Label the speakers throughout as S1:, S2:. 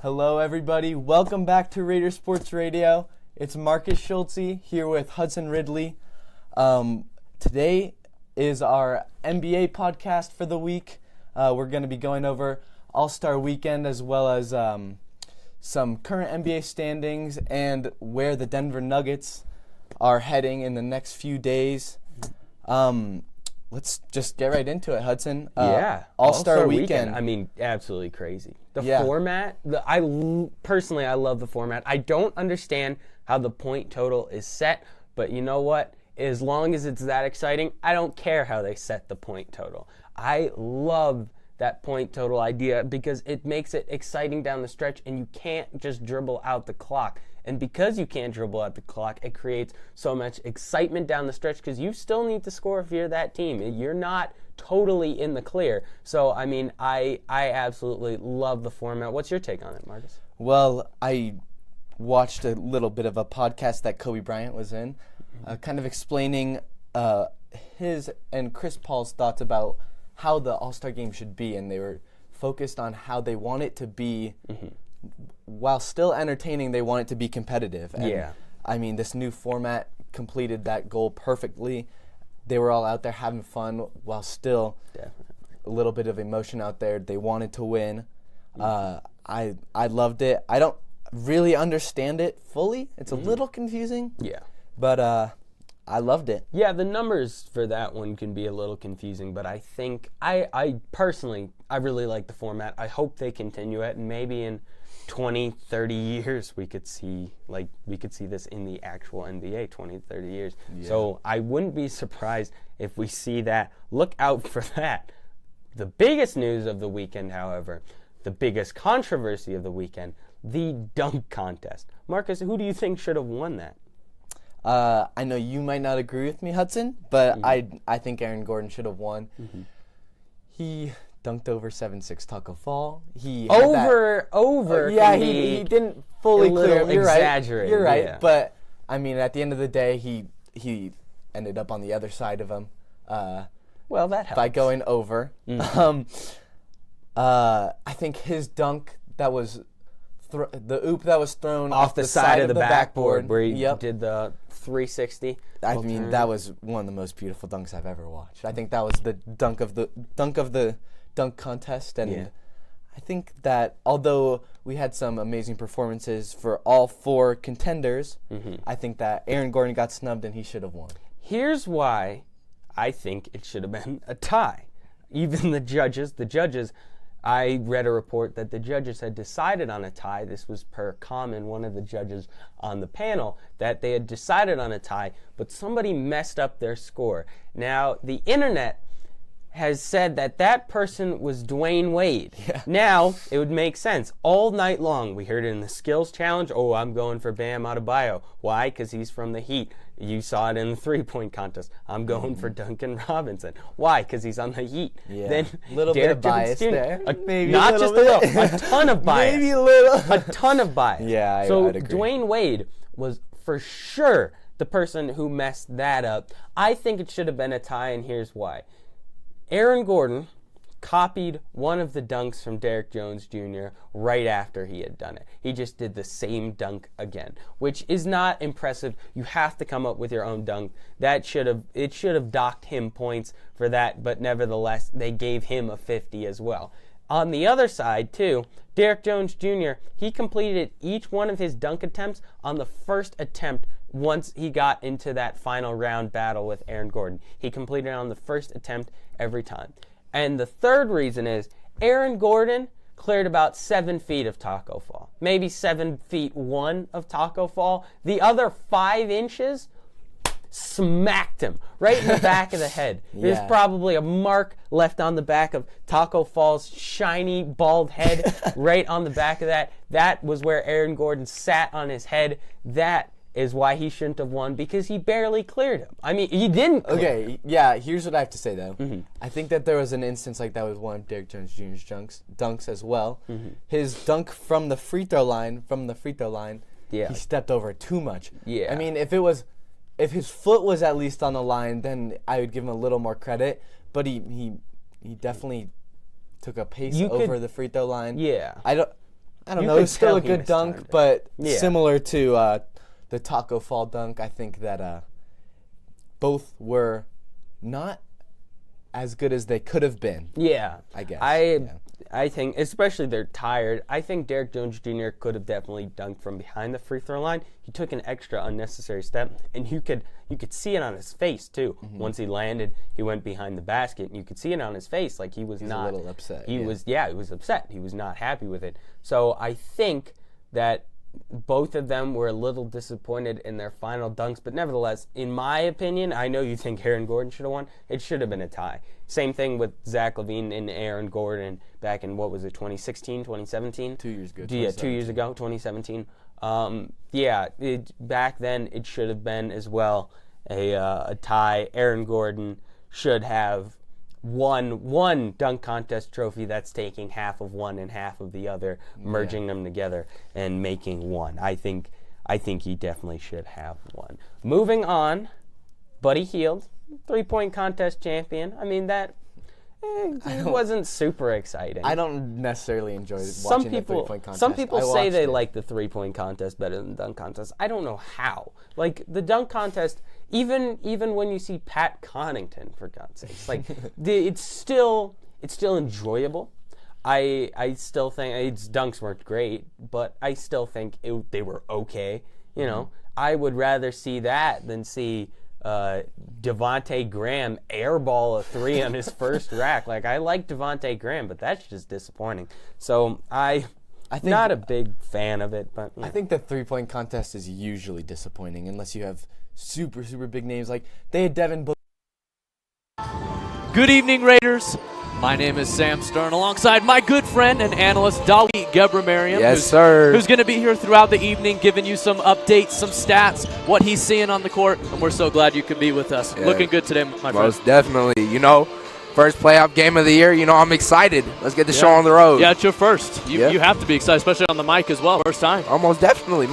S1: Hello, everybody. Welcome back to Raider Sports Radio. It's Marcus Schultze here with Hudson Ridley. Today is our NBA podcast for the week. We're going to be going over All-Star Weekend as well as some current NBA standings and where the Denver Nuggets are heading in the next few days. Let's just get right into it, Hudson. All-Star Weekend.
S2: I mean, absolutely crazy. Format, I love the format. I don't understand how the point total is set, but you know what? As long as it's that exciting, I don't care how they set the point total. I love that point total idea because it makes it exciting down the stretch, and you can't just dribble out the clock. And because you can't dribble out the clock, it creates so much excitement down the stretch because you still need to score if you're that team. You're not totally in the clear. So, I mean, I absolutely love the format. What's your take on it, Marcus?
S1: Well, I watched a little bit of a podcast that Kobe Bryant was in, kind of explaining his and Chris Paul's thoughts about how the All-Star Game should be, and they were focused on how they want it to be. While still entertaining, they want it to be competitive. And, I mean, this new format completed that goal perfectly. They were all out there having fun while still a little bit of emotion out there. They wanted to win. I loved it. I don't really understand it fully. It's a little confusing. But I loved it.
S2: Yeah, the numbers for that one can be a little confusing, but I think I personally really like the format. I hope they continue it, and maybe in 20, 30 years we could see this in the actual NBA, 20, 30 years. So I wouldn't be surprised if we see that. Look out for that. The biggest news of the weekend, however, the biggest controversy of the weekend, the dunk contest. Marcus, who do you think should have won that?
S1: I know you might not agree with me, Hudson, but I think Aaron Gordon should have won. He dunked over 7'6" Taco Fall. He didn't fully clear him. You're
S2: exaggerated.
S1: You're right. But I mean, at the end of the day, he ended up on the other side of him.
S2: Well, that helps
S1: by going over. I think his dunk that was the oop that was thrown
S2: off the side of the backboard where he did the 360.
S1: I mean, that was one of the most beautiful dunks I've ever watched. I think that was the dunk of the dunk contest, and I think that although we had some amazing performances for all four contenders, I think that Aaron Gordon got snubbed and he should have won.
S2: Here's why I think it should have been a tie. Even the judges, I read a report that the judges had decided on a tie. This was per comment, one of the judges on the panel, that they had decided on a tie, but somebody messed up their score. Now, the internet has said that person was Dwayne Wade. Now, it would make sense. All night long, we heard it in the skills challenge. Oh, I'm going for Bam Adebayo. Why? Because he's from the Heat. You saw it in the three-point contest. I'm going for Duncan Robinson. Why? Because he's on the Heat.
S1: Then a little bit of bias there.
S2: Maybe not just a little. A ton of bias.
S1: Maybe a little.
S2: A ton of bias.
S1: Yeah,
S2: so
S1: I'd agree.
S2: Dwayne Wade was for sure the person who messed that up. I think it should have been a tie, and here's why. Aaron Gordon copied one of the dunks from Derrick Jones Jr. right after he had done it. He just did the same dunk again, which is not impressive. You have to come up with your own dunk. It should have docked him points for that, but nevertheless, they gave him a 50 as well. On the other side, too, Derrick Jones Jr., he completed each one of his dunk attempts on the first attempt once he got into that final round battle with Aaron Gordon. He completed it on the first attempt every time. And the third reason is Aaron Gordon cleared about 7 feet of Taco Fall. Maybe 7 feet 1 of Taco Fall. The other 5 inches smacked him right in the back of the head. There's probably a mark left on the back of Taco Fall's shiny bald head right on the back of that. That was where Aaron Gordon sat on his head. That is why he shouldn't have won, because he barely cleared him. I mean, he didn't clear him.
S1: Yeah, here's what I have to say, though. I think that there was an instance like that with one of Derrick Jones Jr.'s dunks as well. His dunk from the free throw line, he stepped over too much. I mean, if his foot was at least on the line, then I would give him a little more credit. But he definitely took a pace over the free throw line. I don't
S2: You
S1: know.
S2: could
S1: It was still
S2: tell
S1: a
S2: he
S1: good dunk,
S2: mistimed it.
S1: but
S2: Yeah.
S1: similar to the Taco Fall dunk, I think that both were not as good as they could have been.
S2: Yeah.
S1: I guess.
S2: I think, especially they're tired, I think Derek Jones Jr. could have definitely dunked from behind the free throw line. He took an extra unnecessary step, and you could see it on his face, too.
S1: Mm-hmm.
S2: Once he landed, he went behind the basket, and you could see it on his face. Like, he was not...
S1: a little upset.
S2: He was upset. He was not happy with it. So I think that both of them were a little disappointed in their final dunks, but nevertheless, in my opinion, I know you think Aaron Gordon should have won. It should have been a tie. Same thing with Zach LaVine and Aaron Gordon back in, 2016, 2017?
S1: 2 years ago.
S2: Yeah, 2 years ago, 2017. Back then it should have been as well a tie. Aaron Gordon should have won one dunk contest trophy that's taking half of one and half of the other, merging them together and making one. I think he definitely should have one. Moving on, Buddy Hield, 3-point contest champion. I mean, that it wasn't super exciting.
S1: I don't necessarily enjoy watching the 3-point contest.
S2: Some people say they
S1: watched it.
S2: like the 3-point contest better than the dunk contest. I don't know how. Like, the dunk contest, even when you see Pat Connaughton, for God's sakes, like it's still enjoyable. I still think its dunks weren't great, but I still think they were okay. You know, I would rather see that than see Devontae Graham airball a 3 on his first rack. Like, I like Devontae Graham, but that's just disappointing. So I think not a big fan of it, but
S1: I think the 3-point contest is usually disappointing unless you have super big names. Like, they had Devin Booker.
S3: Good evening, Raiders. My name is Sam Stern, alongside my good friend and analyst, Dawit Gebramariam.
S4: Yes, sir.
S3: Who's going to be here throughout the evening, giving you some updates, some stats, what he's seeing on the court, and we're so glad you could be with us.
S4: Yeah.
S3: Looking good today, my friend.
S4: Most definitely. First playoff game of the year, I'm excited. Let's get the show on the road.
S3: Yeah, it's your first. You have to be excited, especially on the mic as well. First time.
S4: Oh, most definitely.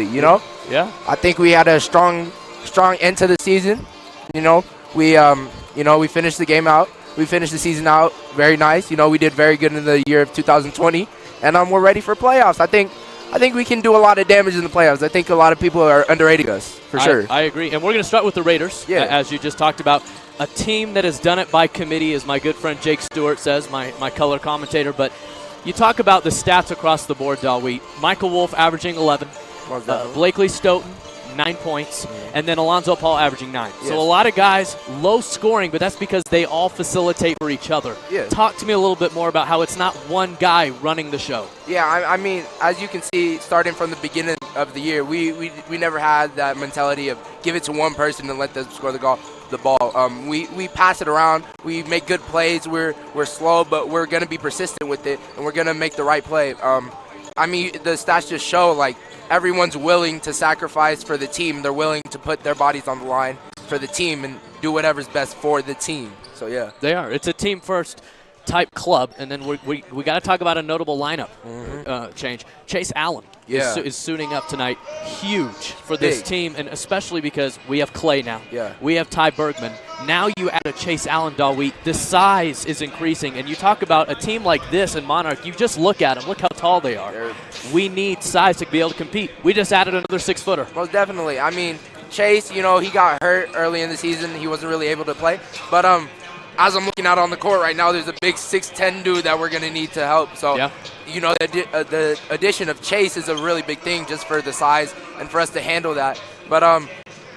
S3: Yeah.
S4: I think we had a strong end to the season. We finished the game out. We finished the season out very nice. We did very good in the year of 2020, and we're ready for playoffs. I think we can do a lot of damage in the playoffs. I think a lot of people are underrating us, for sure.
S3: I agree. And we're going to start with the Raiders, as you just talked about. A team that has done it by committee, as my good friend Jake Stewart says, my color commentator. But you talk about the stats across the board, Dawit. Michael Wolf averaging 11. Blakely Stoughton, 9 points. And then Alonzo Paul averaging 9.
S4: Yes.
S3: So a lot of guys, low scoring, but that's because they all facilitate for each other.
S4: Yes.
S3: Talk to me a little bit more about how it's not one guy running the show.
S4: Yeah, I mean, as you can see, starting from the beginning of the year, we never had that mentality of give it to one person and let them score the ball. We pass it around. We make good plays. We're slow, but we're going to be persistent with it, and we're going to make the right play. I mean, the stats just show, like, everyone's willing to sacrifice for the team. They're willing to put their bodies on the line for the team and do whatever's best for the team. So, yeah.
S3: They are. It's a team-first type club, and then we got to talk about a notable lineup change. Chase Allen is suiting up tonight. Huge for this team, and especially because we have Clay now.
S4: Yeah.
S3: We have Ty Bergman. Now you add a Chase Allen, Dawit. The size is increasing, and you talk about a team like this in Monarch. You just look at them. Look how tall they are. We need size to be able to compete. We just added another 6-footer.
S4: Most definitely. I mean, Chase, he got hurt early in the season. He wasn't really able to play. But as I'm looking out on the court right now, there's a big 6'10" dude that we're going to need to help. So, the addition of Chase is a really big thing just for the size and for us to handle that. But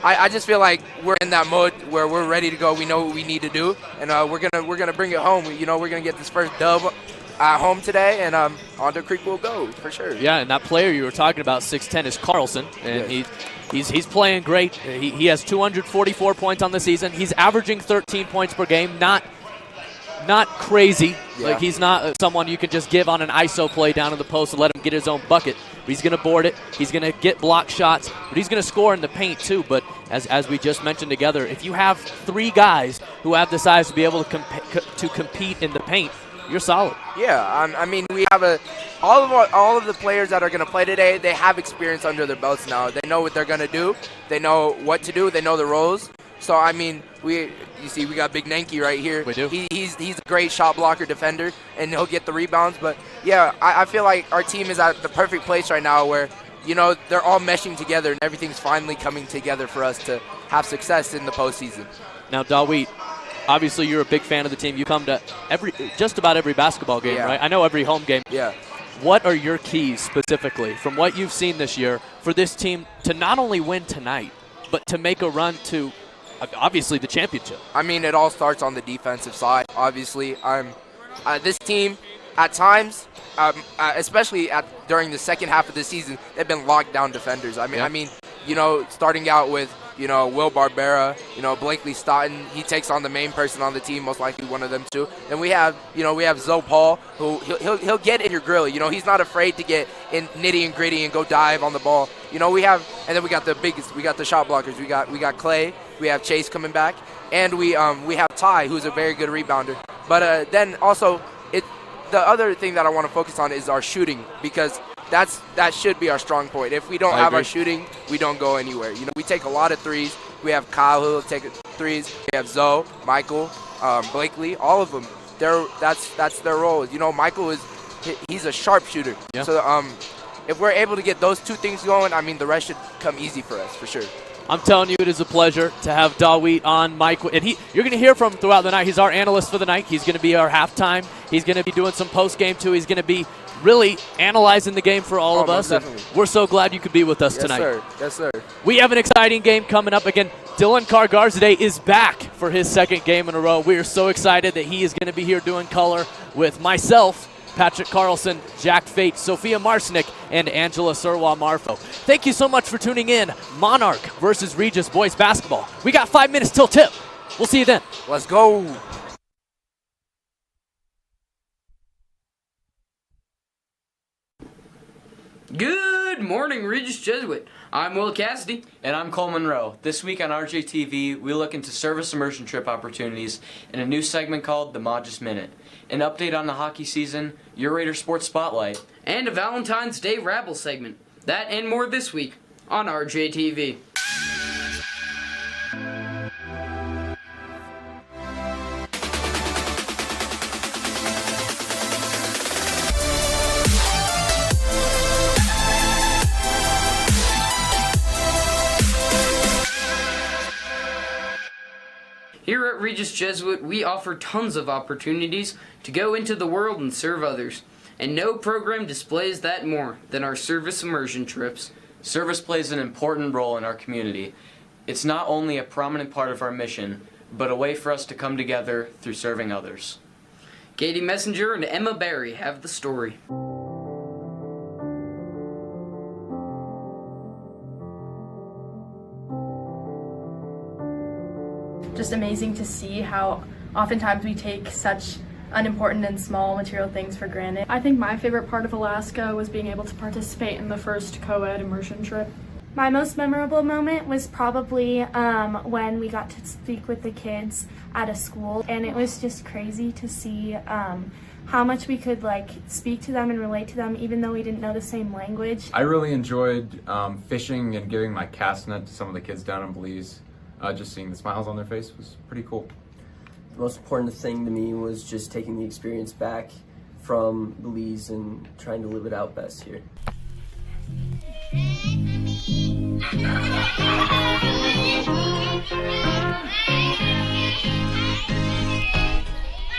S4: I just feel like we're in that mode where we're ready to go. We know what we need to do, and we're gonna bring it home. We're gonna get this first dub at home today, and on the creek we'll go for sure.
S3: Yeah, and that player you were talking about, 6'10", is Carlson, and he's playing great. He has 244 points on the season. He's averaging 13 points per game. Not crazy.
S4: Yeah.
S3: Like, he's not someone you can just give on an ISO play down in the post and let him get his own bucket. But he's going to board it. He's going to get block shots, but he's going to score in the paint too. But as we just mentioned together, if you have 3 guys who have the size to be able to compete in the paint, you're solid.
S4: Yeah, I mean, we have all of the players that are going to play today, they have experience under their belts now. They know what they're going to do. They know what to do. They know the roles. So, I mean, you see we got Big Nenke right here.
S3: We do.
S4: He's a great shot blocker defender, and he'll get the rebounds. But, yeah, I feel like our team is at the perfect place right now where, you know, they're all meshing together and everything's finally coming together for us to have success in the postseason.
S3: Now, Dawit, obviously you're a big fan of the team. You come to just about every basketball game, right? I know every home game.
S4: Yeah.
S3: What are your keys specifically from what you've seen this year for this team to not only win tonight, but to make a run to obviously the championship?
S4: I mean, it all starts on the defensive side. Obviously, this team at times, especially during the second half of the season, they've been locked down defenders. I mean, you know, starting out with, you know, Will Barbera, you know, Blakely Stoughton, he takes on the main person on the team, most likely one of them too. And we have Zoe Paul, who he'll get in your grill. You know, he's not afraid to get in nitty and gritty and go dive on the ball. You know, and then we got the shot blockers. We got Clay, we have Chase coming back, and we have Ty, who's a very good rebounder. But then also the other thing that I want to focus on is our shooting, because that should be our strong point. If we don't have our shooting, we don't go anywhere. You know, we take a lot of threes. We have Kyle who'll take threes. We have Zoe, Michael, Blakely, all of them. That's their role. You know, Michael he's a sharpshooter. Yeah. So if we're able to get those two things going, I mean, the rest should come easy for us for sure.
S3: I'm telling you, it is a pleasure to have Dawit on, Mike. And you're going to hear from him throughout the night. He's our analyst for the night. He's going to be our halftime. He's going to be doing some post-game, too. He's going to be really analyzing the game for all of us. And we're so glad you could be with us tonight.
S4: Yes, sir.
S3: We have an exciting game coming up. Again, Dylan Carr-Garzadeh is back for his second game in a row. We are so excited that he is going to be here doing color with myself, Patrick Carlson, Jack Fate, Sophia Marsnick, and Angela Surwa-Marfo. Thank you so much for tuning in. Monarch versus Regis boys basketball. We got 5 minutes till tip. We'll see you then.
S4: Let's go.
S5: Good morning, Regis Jesuit. I'm Will Cassidy.
S6: And I'm Cole Monroe. This week on RJTV, we look into service immersion trip opportunities in a new segment called the Modest Minute. An update on the hockey season, your Raider Sports Spotlight,
S5: and a Valentine's Day Rabble segment. That and more this week on RJTV. Here at Regis Jesuit, we offer tons of opportunities to go into the world and serve others. And no program displays that more than our service immersion trips.
S6: Service plays an important role in our community. It's not only a prominent part of our mission, but a way for us to come together through serving others.
S5: Katie Messenger and Emma Barry have the story.
S7: Just amazing to see how oftentimes we take such unimportant and small material things for granted.
S8: I think my favorite part of Alaska was being able to participate in the first co-ed immersion trip.
S9: My most memorable moment was probably when we got to speak with the kids at a school, and it was just crazy to see how much we could speak to them and relate to them even though we didn't know the same language.
S10: I really enjoyed fishing and giving my cast net to some of the kids down in Belize. Just seeing the smiles on their face was pretty cool.
S11: The most important thing to me was just taking the experience back from Belize and trying to live it out best here.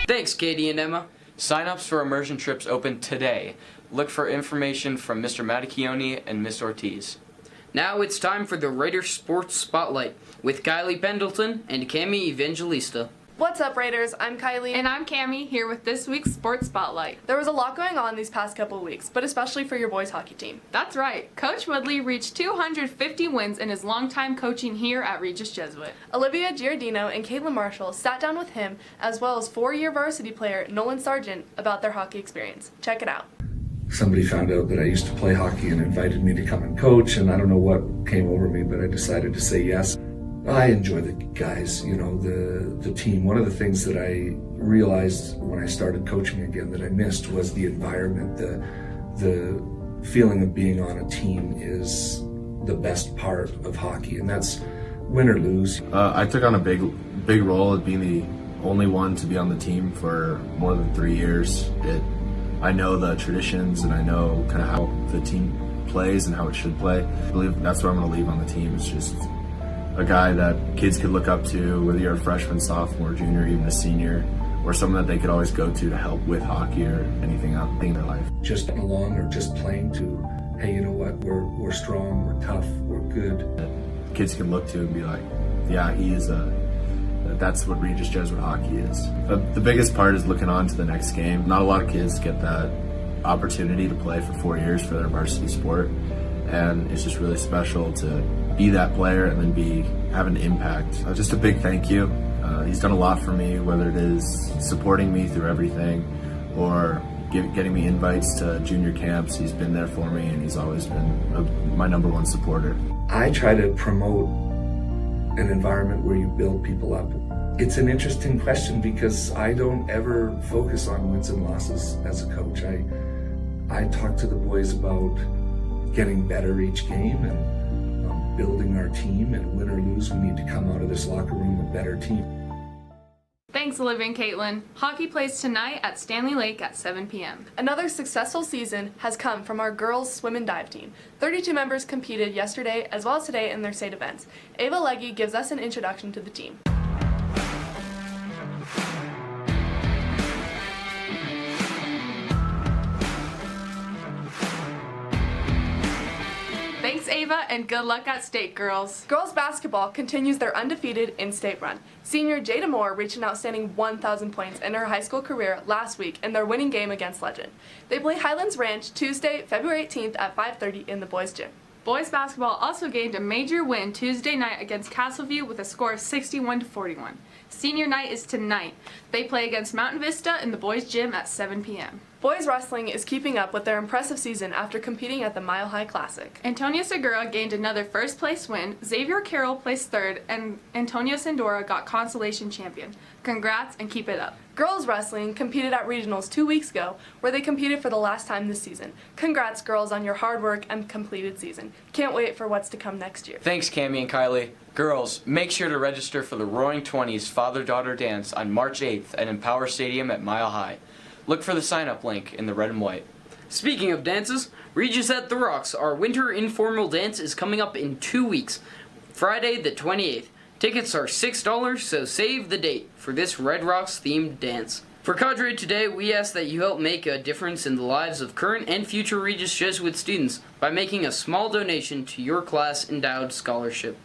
S5: Thanks, Katie and Emma.
S6: Sign-ups for immersion trips open today. Look for information from Mr. Matacchione and Miss Ortiz.
S5: Now it's time for the Raider Sports Spotlight with Kylie Pendleton and Cami Evangelista.
S12: What's up, Raiders? I'm Kylie.
S13: And I'm Cami, here with this week's Sports Spotlight.
S12: There was a lot going on these past couple of weeks, but especially for your boys hockey team.
S13: That's right. Coach Woodley reached 250 wins in his longtime coaching here at Regis Jesuit.
S12: Olivia Giardino and Caitlin Marshall sat down with him, as well as four-year varsity player Nolan Sargent, about their hockey experience. Check it out.
S14: Somebody found out that I used to play hockey and invited me to come and coach, and I don't know what came over me, but I decided to say yes. I enjoy the guys, you know, the team. One of the things that I realized when I started coaching again that I missed was the environment. The feeling of being on a team is the best part of hockey, and that's win or lose.
S15: I took on a big role of being the only one to be on the team for more than 3 years. I know the traditions and I know kind of how the team plays and how it should play. I believe that's what I'm going to leave on the team. It's just a guy that kids could look up to, whether you're a freshman, sophomore, junior, even a senior, or someone that they could always go to help with hockey or anything else in their life.
S14: Just along or just playing to, hey, you know what, we're strong, we're tough, we're good.
S15: Kids can look to and be like, yeah, that's what Regis Jesuit hockey is. The biggest part is looking on to the next game. Not a lot of kids get that opportunity to play for 4 years for their varsity sport, and it's just really special to be that player and then have an impact. Just a big thank you. He's done a lot for me, whether it is supporting me through everything or getting me invites to junior camps. He's been there for me, and he's always been my number one supporter.
S14: I try to promote an environment where you build people up. It's an interesting question because I don't ever focus on wins and losses as a coach. I talk to the boys about getting better each game and building our team, and win or lose, we need to come out of this locker room a better team.
S13: Thanks, Olivia and Caitlin. Hockey plays tonight at Stanley Lake at 7 p.m.
S12: Another successful season has come from our girls swim and dive team. 32 members competed yesterday as well as today in their state events. Ava Legge gives us an introduction to the team.
S13: Thanks, Ava, and good luck at state, girls.
S12: Girls basketball continues their undefeated in-state run. Senior Jada Moore reached an outstanding 1,000 points in her high school career last week in their winning game against Legend. They play Highlands Ranch Tuesday, February 18th at 5:30 in the boys' gym.
S13: Boys basketball also gained a major win Tuesday night against Castleview with a score of 61-41. Senior night is tonight. They play against Mountain Vista in the boys' gym at 7 p.m.
S12: Boys wrestling is keeping up with their impressive season after competing at the Mile High Classic.
S13: Antonio Segura gained another first-place win, Xavier Carroll placed third, and Antonio Sandora got consolation champion. Congrats and keep it up.
S12: Girls wrestling competed at regionals 2 weeks ago, where they competed for the last time this season. Congrats, girls, on your hard work and completed season. Can't wait for what's to come next year.
S6: Thanks, Cammie and Kylie. Girls, make sure to register for the Roaring Twenties Father-Daughter Dance on March 8th at Empower Stadium at Mile High. Look for the sign-up link in the red and white.
S5: Speaking of dances, Regis at the Rocks, our winter informal dance is coming up in 2 weeks, Friday the 28th. Tickets are $6, so save the date for this Red Rocks themed dance. For Cadre Today, we ask that you help make a difference in the lives of current and future Regis Jesuit students by making a small donation to your class endowed scholarship.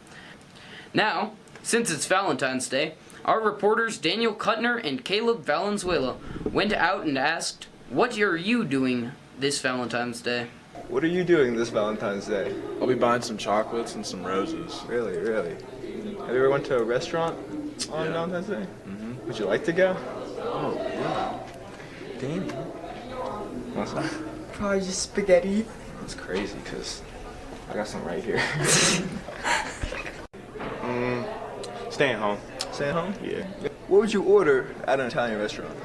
S5: Now, since it's Valentine's Day, our reporters Daniel Kuttner and Caleb Valenzuela went out and asked, what are you doing this Valentine's Day?
S16: What are you doing this Valentine's Day?
S17: I'll be buying some chocolates and some roses.
S16: Really, really? Have you ever went to a restaurant on Valentine's Day?
S17: Mm-hmm.
S16: Would you like to go?
S17: Oh, yeah. Danny.
S16: What's that?
S18: Probably just spaghetti.
S16: That's crazy, because I got some right here. Staying home. Staying home? Yeah.
S18: What would you order at an Italian restaurant?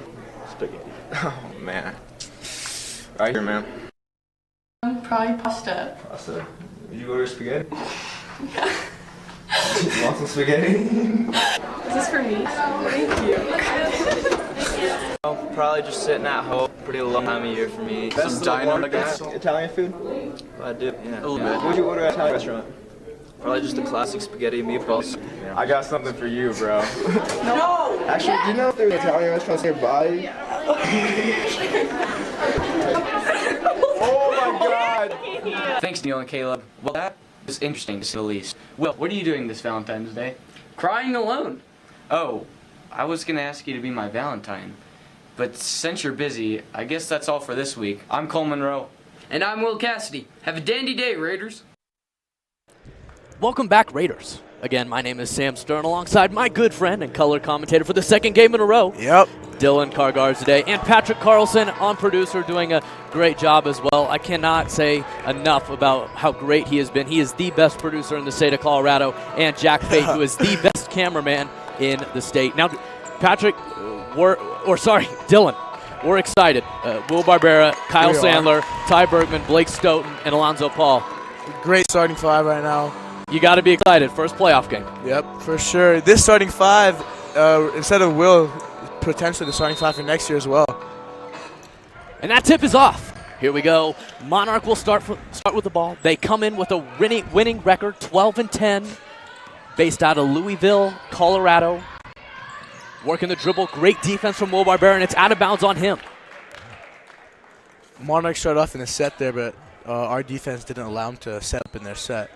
S16: Spaghetti. Oh, man. Right here, man.
S8: Probably pasta.
S16: Pasta? Would you order spaghetti? Yeah. You want some spaghetti?
S8: Is this for me? Thank you.
S18: Probably just sitting at home. Pretty low time of year for me.
S16: Some diner, I guess. Italian food?
S18: I do, yeah.
S16: A little bit. What would you order at an Italian restaurant?
S18: Probably just the classic spaghetti and meatballs.
S16: I got something for you, bro.
S18: No!
S16: Actually, do you know if there's Italian restaurants nearby? Oh my god!
S6: Thanks, Neil and Caleb. Well, that was interesting to say the least. Will, what are you doing this Valentine's Day?
S5: Crying alone.
S6: Oh, I was going to ask you to be my Valentine. But since you're busy, I guess that's all for this week. I'm Cole Monroe.
S5: And I'm Will Cassidy. Have a dandy day, Raiders.
S3: Welcome back, Raiders. Again, my name is Sam Stern, alongside my good friend and color commentator for the second game in a row.
S19: Yep.
S3: Dylan Cargars today, and Patrick Carlson on producer, doing a great job as well. I cannot say enough about how great he has been. He is the best producer in the state of Colorado, and Jack Fate, who is the best cameraman in the state. Now, Patrick, Dylan, we're excited. Will Barbera, Kyle Sandler, Ty Bergman, Blake Stoughton, and Alonzo Paul.
S19: Great starting five right now.
S3: You got to be excited. First playoff game.
S19: Yep, for sure. This starting five, instead of Will, potentially the starting five for next year as well.
S3: And that tip is off. Here we go. Monarch will start with the ball. They come in with a winning record, 12-10, based out of Louisville, Colorado. Working the dribble. Great defense from Will Barbera, and it's out of bounds on him.
S19: Monarch started off in a set there, but our defense didn't allow them to set up in their set.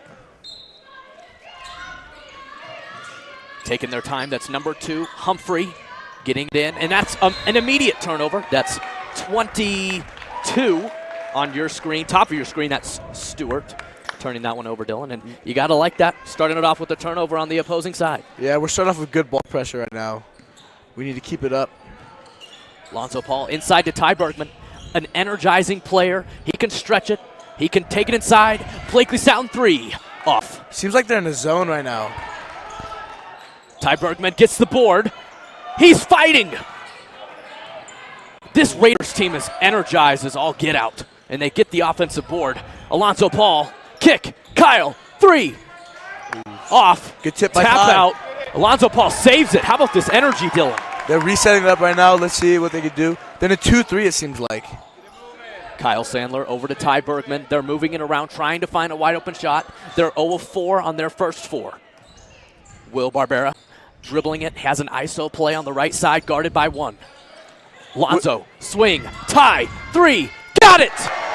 S3: Taking their time. That's number 2, Humphrey, getting it in. And that's an immediate turnover. That's 22 on your screen. Top of your screen, that's Stewart. Turning that one over, Dylan. And you got to like that. Starting it off with a turnover on the opposing side.
S19: Yeah, we're starting off with good ball pressure right now. We need to keep it up.
S3: Lonzo Paul inside to Ty Bergman. An energizing player. He can stretch it. He can take it inside. Blakely Sound 3. Off.
S19: Seems like they're in a zone right now.
S3: Ty Bergman gets the board. He's fighting. This Raiders team is energized as all get out. And they get the offensive board. Alonzo Paul. Kick. Kyle. 3. Off.
S19: Good tip by
S3: Tap
S19: Kyle.
S3: out. Alonzo Paul saves it. How about this energy, Dylan?
S19: They're resetting it up right now. Let's see what they can do. Then a 2-3, it seems like.
S3: Kyle Sandler over to Ty Bergman. They're moving it around, trying to find a wide open shot. They're 0 of 4 on their first 4. Will Barbera dribbling it, has an ISO play on the right side, guarded by 1. Lonzo, swing, Ty, 3, got it!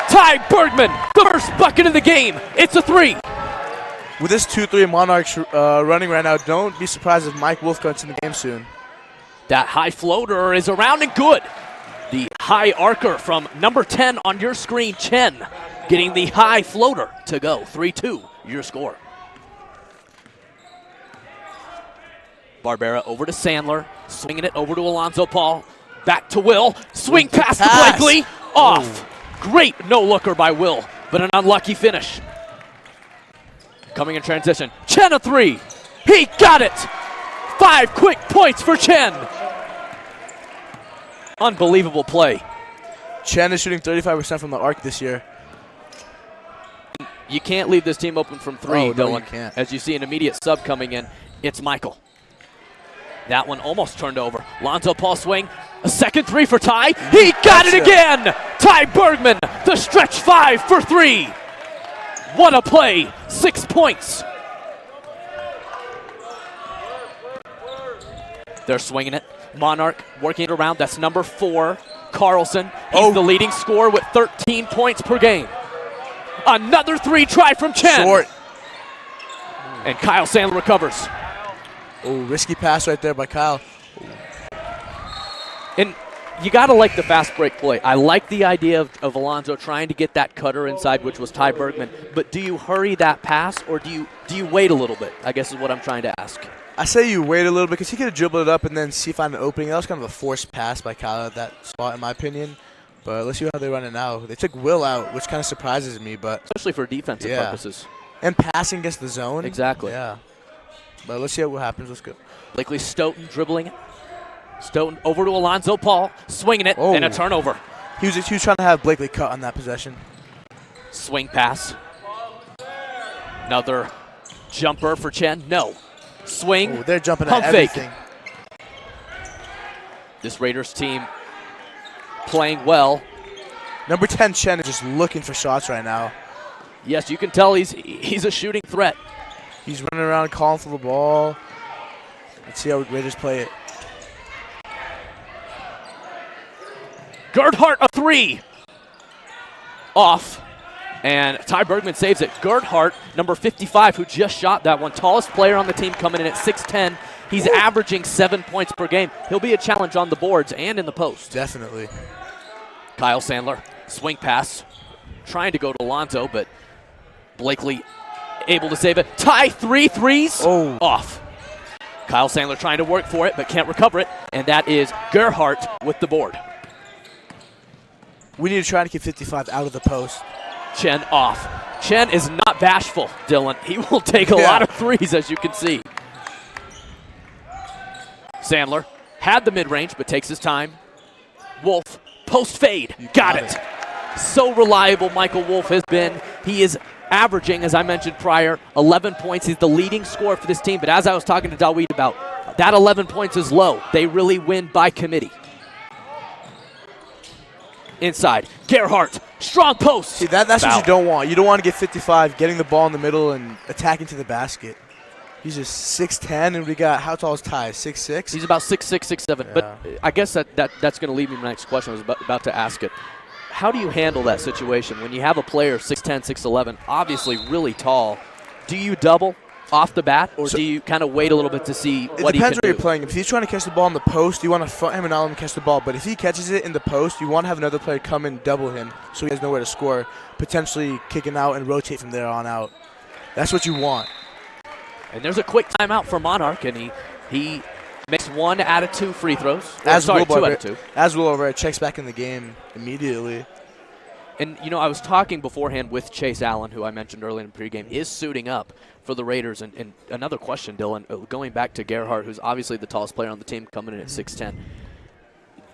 S3: Ty Bergman, the first bucket of the game. It's a 3.
S19: With this 2-3 Monarchs running right now, don't be surprised if Mike Wolf gets in the game soon.
S3: That high floater is around and good. The high arcer from number 10 on your screen, Chen, getting the high floater to go. 3-2, your score. Barbera over to Sandler, swinging it over to Alonzo Paul. Back to Will, swing pass to Blakely, off. Great no-looker by Will, but an unlucky finish. Coming in transition, Chen a 3. He got it. 5 quick points for Chen. Unbelievable play.
S19: Chen is shooting 35% from the arc this year.
S3: You can't leave this team open from 3,
S19: Dylan. No,
S3: Dylan.
S19: you can't.
S3: As you see an immediate sub coming in, it's Michael. That one almost turned over. Lonzo Paul swing. A second 3 for Ty. He got it again. Ty Bergman, the stretch 5 for 3. What a play. 6 points. They're swinging it. Monarch working it around. That's number 4, Carlson. He's the leading scorer with 13 points per game. Another 3 try from Chen.
S19: Short.
S3: And Kyle Sandler recovers.
S19: Oh, risky pass right there by Kyle.
S3: And you got to like the fast break play. I like the idea of Alonzo trying to get that cutter inside, which was Ty Bergman. But do you hurry that pass, or do you wait a little bit, I guess is what I'm trying to ask.
S19: I say you wait a little bit because he could have dribbled it up and then find an opening. That was kind of a forced pass by Kyle at that spot, in my opinion. But let's see how they run it now. They took Will out, which kind of surprises me. But
S3: especially for defensive purposes.
S19: And passing against the zone.
S3: Exactly.
S19: Yeah. But let's see what happens. Let's go.
S3: Blakely Stoughton dribbling it. Stoughton over to Alonzo Paul, swinging it, and a turnover.
S19: He was trying to have Blakely cut on that possession.
S3: Swing pass. Another jumper for Chen. No. Swing.
S19: They're jumping
S3: pump
S19: at
S3: fake.
S19: everything.
S3: This Raiders team playing well.
S19: Number 10 Chen is just looking for shots right now.
S3: Yes, you can tell he's a shooting threat.
S19: He's running around calling for the ball. Let's see how Raiders play it.
S3: Gerhardt a 3. Off. And Ty Bergman saves it. Gerhardt, number 55, who just shot that one. Tallest player on the team coming in at 6'10". He's averaging 7 points per game. He'll be a challenge on the boards and in the post.
S19: Definitely.
S3: Kyle Sandler, swing pass. Trying to go to Alonzo, but Blakely able to save it. Ty 3 threes. Off. Kyle Sandler trying to work for it, but can't recover it. And that is Gerhardt with the board.
S19: We need to try to keep 55 out of the post.
S3: Chen off. Chen is not bashful, Dylan. He will take a lot of threes, as you can see. Sandler had the mid-range, but takes his time. Wolf, post fade. Got it. So reliable Michael Wolf has been. He is averaging, as I mentioned prior, 11 points. He's the leading scorer for this team. But as I was talking to Dawid about, that 11 points is low. They really win by committee. Inside, Gerhardt, strong post.
S19: See, that's what you don't want. You don't want to get 55, getting the ball in the middle and attacking to the basket. He's just 6'10", and we got, how tall is Ty? 6'6"?
S3: He's about 6'6", 6'7".
S19: Yeah.
S3: But I guess that's going to lead me to my next question. I was about to ask it. How do you handle that situation when you have a player 6'10", 6'11", obviously really tall? Do you double off the bat, or do you kind of wait a little bit to see what he can do?
S19: It depends where you're playing him. If he's trying to catch the ball in the post, you want to front him and not let him catch the ball. But if he catches it in the post, you want to have another player come and double him so he has nowhere to score, potentially kicking out and rotate from there on out. That's what you want.
S3: And there's a quick timeout for Monarch, and he makes 1 out of 2 free throws.
S19: Two out
S3: of 2.
S19: As Will O'Reilly checks back in the game immediately.
S3: And, I was talking beforehand with Chase Allen, who I mentioned earlier in the pregame, is suiting up for the Raiders. And another question, Dylan, going back to Gerhardt, who's obviously the tallest player on the team, coming in at 6'10".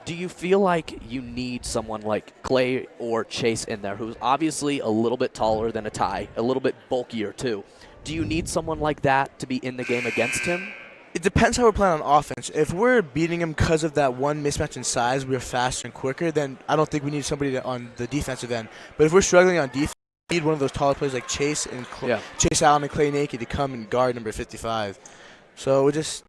S3: Do you feel like you need someone like Clay or Chase in there, who's obviously a little bit taller than a Ty, a little bit bulkier too? Do you need someone like that to be in the game against him?
S19: It depends how we're playing on offense. If we're beating him because of that one mismatch in size, we're faster and quicker, then I don't think we need somebody on the defensive end. But if we're struggling on defense, we need one of those taller players like Chase and Chase Allen and Clay Naked to come and guard number 55. So we just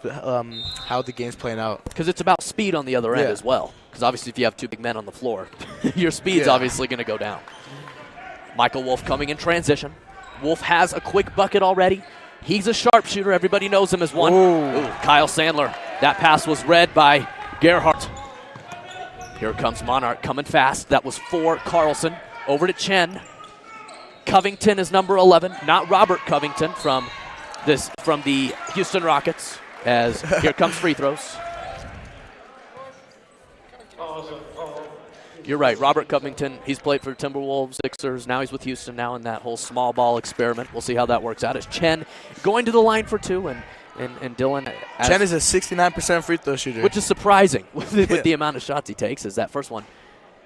S19: how the game's playing out.
S3: Because it's about speed on the other end as well. Because obviously if you have 2 big men on the floor, your speed's obviously going to go down. Michael Wolf coming in transition. Wolf has a quick bucket already. He's a sharpshooter. Everybody knows him as one. Ooh, Kyle Sandler. That pass was read by Gerhardt. Here comes Monarch coming fast. That was for Carlson. Over to Chen. Covington is number 11. Not Robert Covington from the Houston Rockets. As here comes free throws. You're right, Robert Covington, he's played for Timberwolves, Sixers, now he's with Houston now in that whole small ball experiment. We'll see how that works out. As Chen going to the line for 2, and Dylan.
S19: Chen is a 69% free throw shooter.
S3: Which is surprising with the amount of shots he takes, is that first one.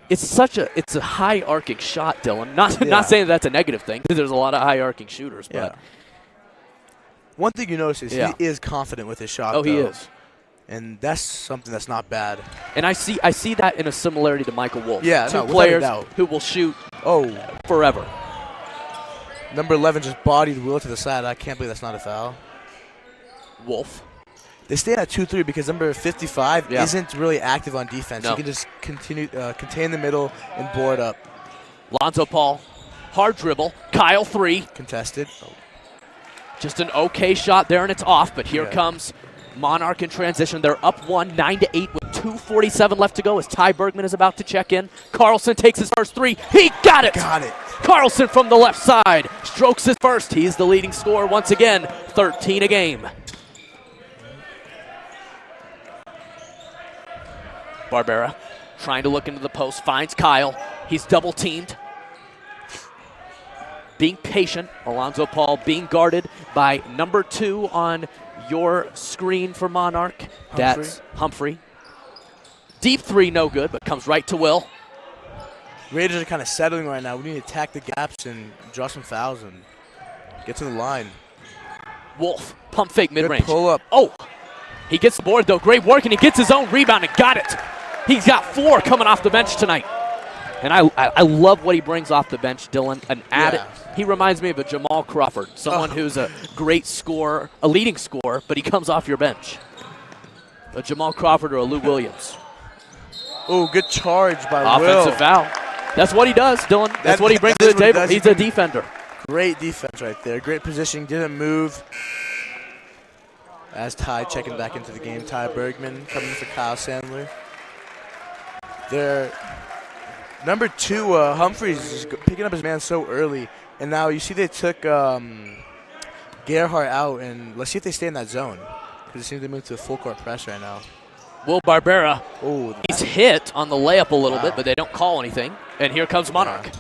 S3: It's a high arcing shot, Dylan. Not saying that's a negative thing, because there's a lot of high arcing shooters, but.
S19: One thing you notice is he is confident with his shot.
S3: Oh, he is.
S19: And that's something that's not bad.
S3: And I see that in a similarity to Michael Wolf.
S19: Yeah,
S3: two players who will shoot forever.
S19: Number 11 just bodied Will to the side. I can't believe that's not a foul.
S3: Wolf.
S19: They stay at 2-3 because number 55 isn't really active on defense. He can just continue contain the middle and board up.
S3: Lonzo Paul, hard dribble. Kyle 3.
S19: Contested.
S3: Just an okay shot there, and it's off. But here comes Monarch in transition. They're up 1, 9-8 with 2:47 left to go as Ty Bergman is about to check in. Carlson takes his first 3. He got it!
S19: Got it.
S3: Carlson from the left side strokes his first. He's the leading scorer once again, 13 a game. Barbera trying to look into the post, finds Kyle. He's double teamed. Being patient, Alonzo Paul being guarded by number 2 on your screen for Monarch. That's Humphrey. Deep 3, no good, but comes right to Will.
S19: Raiders are kind of settling right now. We need to attack the gaps and draw some fouls and get to the line.
S3: Wolf, pump fake mid-range.
S19: Pull up.
S3: Oh, he gets the board though. Great work, and he gets his own rebound and got it. He's got 4 coming off the bench tonight. And I love what he brings off the bench, Dylan. He reminds me of a Jamal Crawford, someone who's a great scorer, a leading scorer, but he comes off your bench. A Jamal Crawford or a Lou Williams.
S19: Oh, good charge by Will.
S3: Offensive foul. That's what he does, Dylan. That's what he brings to the table. He's a defender.
S19: Great defense right there. Great positioning. Didn't move. As Ty checking back into the game. Ty Bergman coming for Kyle Sandler. They're number 2, Humphreys is picking up his man so early. And now you see they took Gerhardt out. And let's see if they stay in that zone. Because it seems they moved to a full court press right now.
S3: Will Barbera, he's hit on the layup a little bit, but they don't call anything. And here comes Monarch.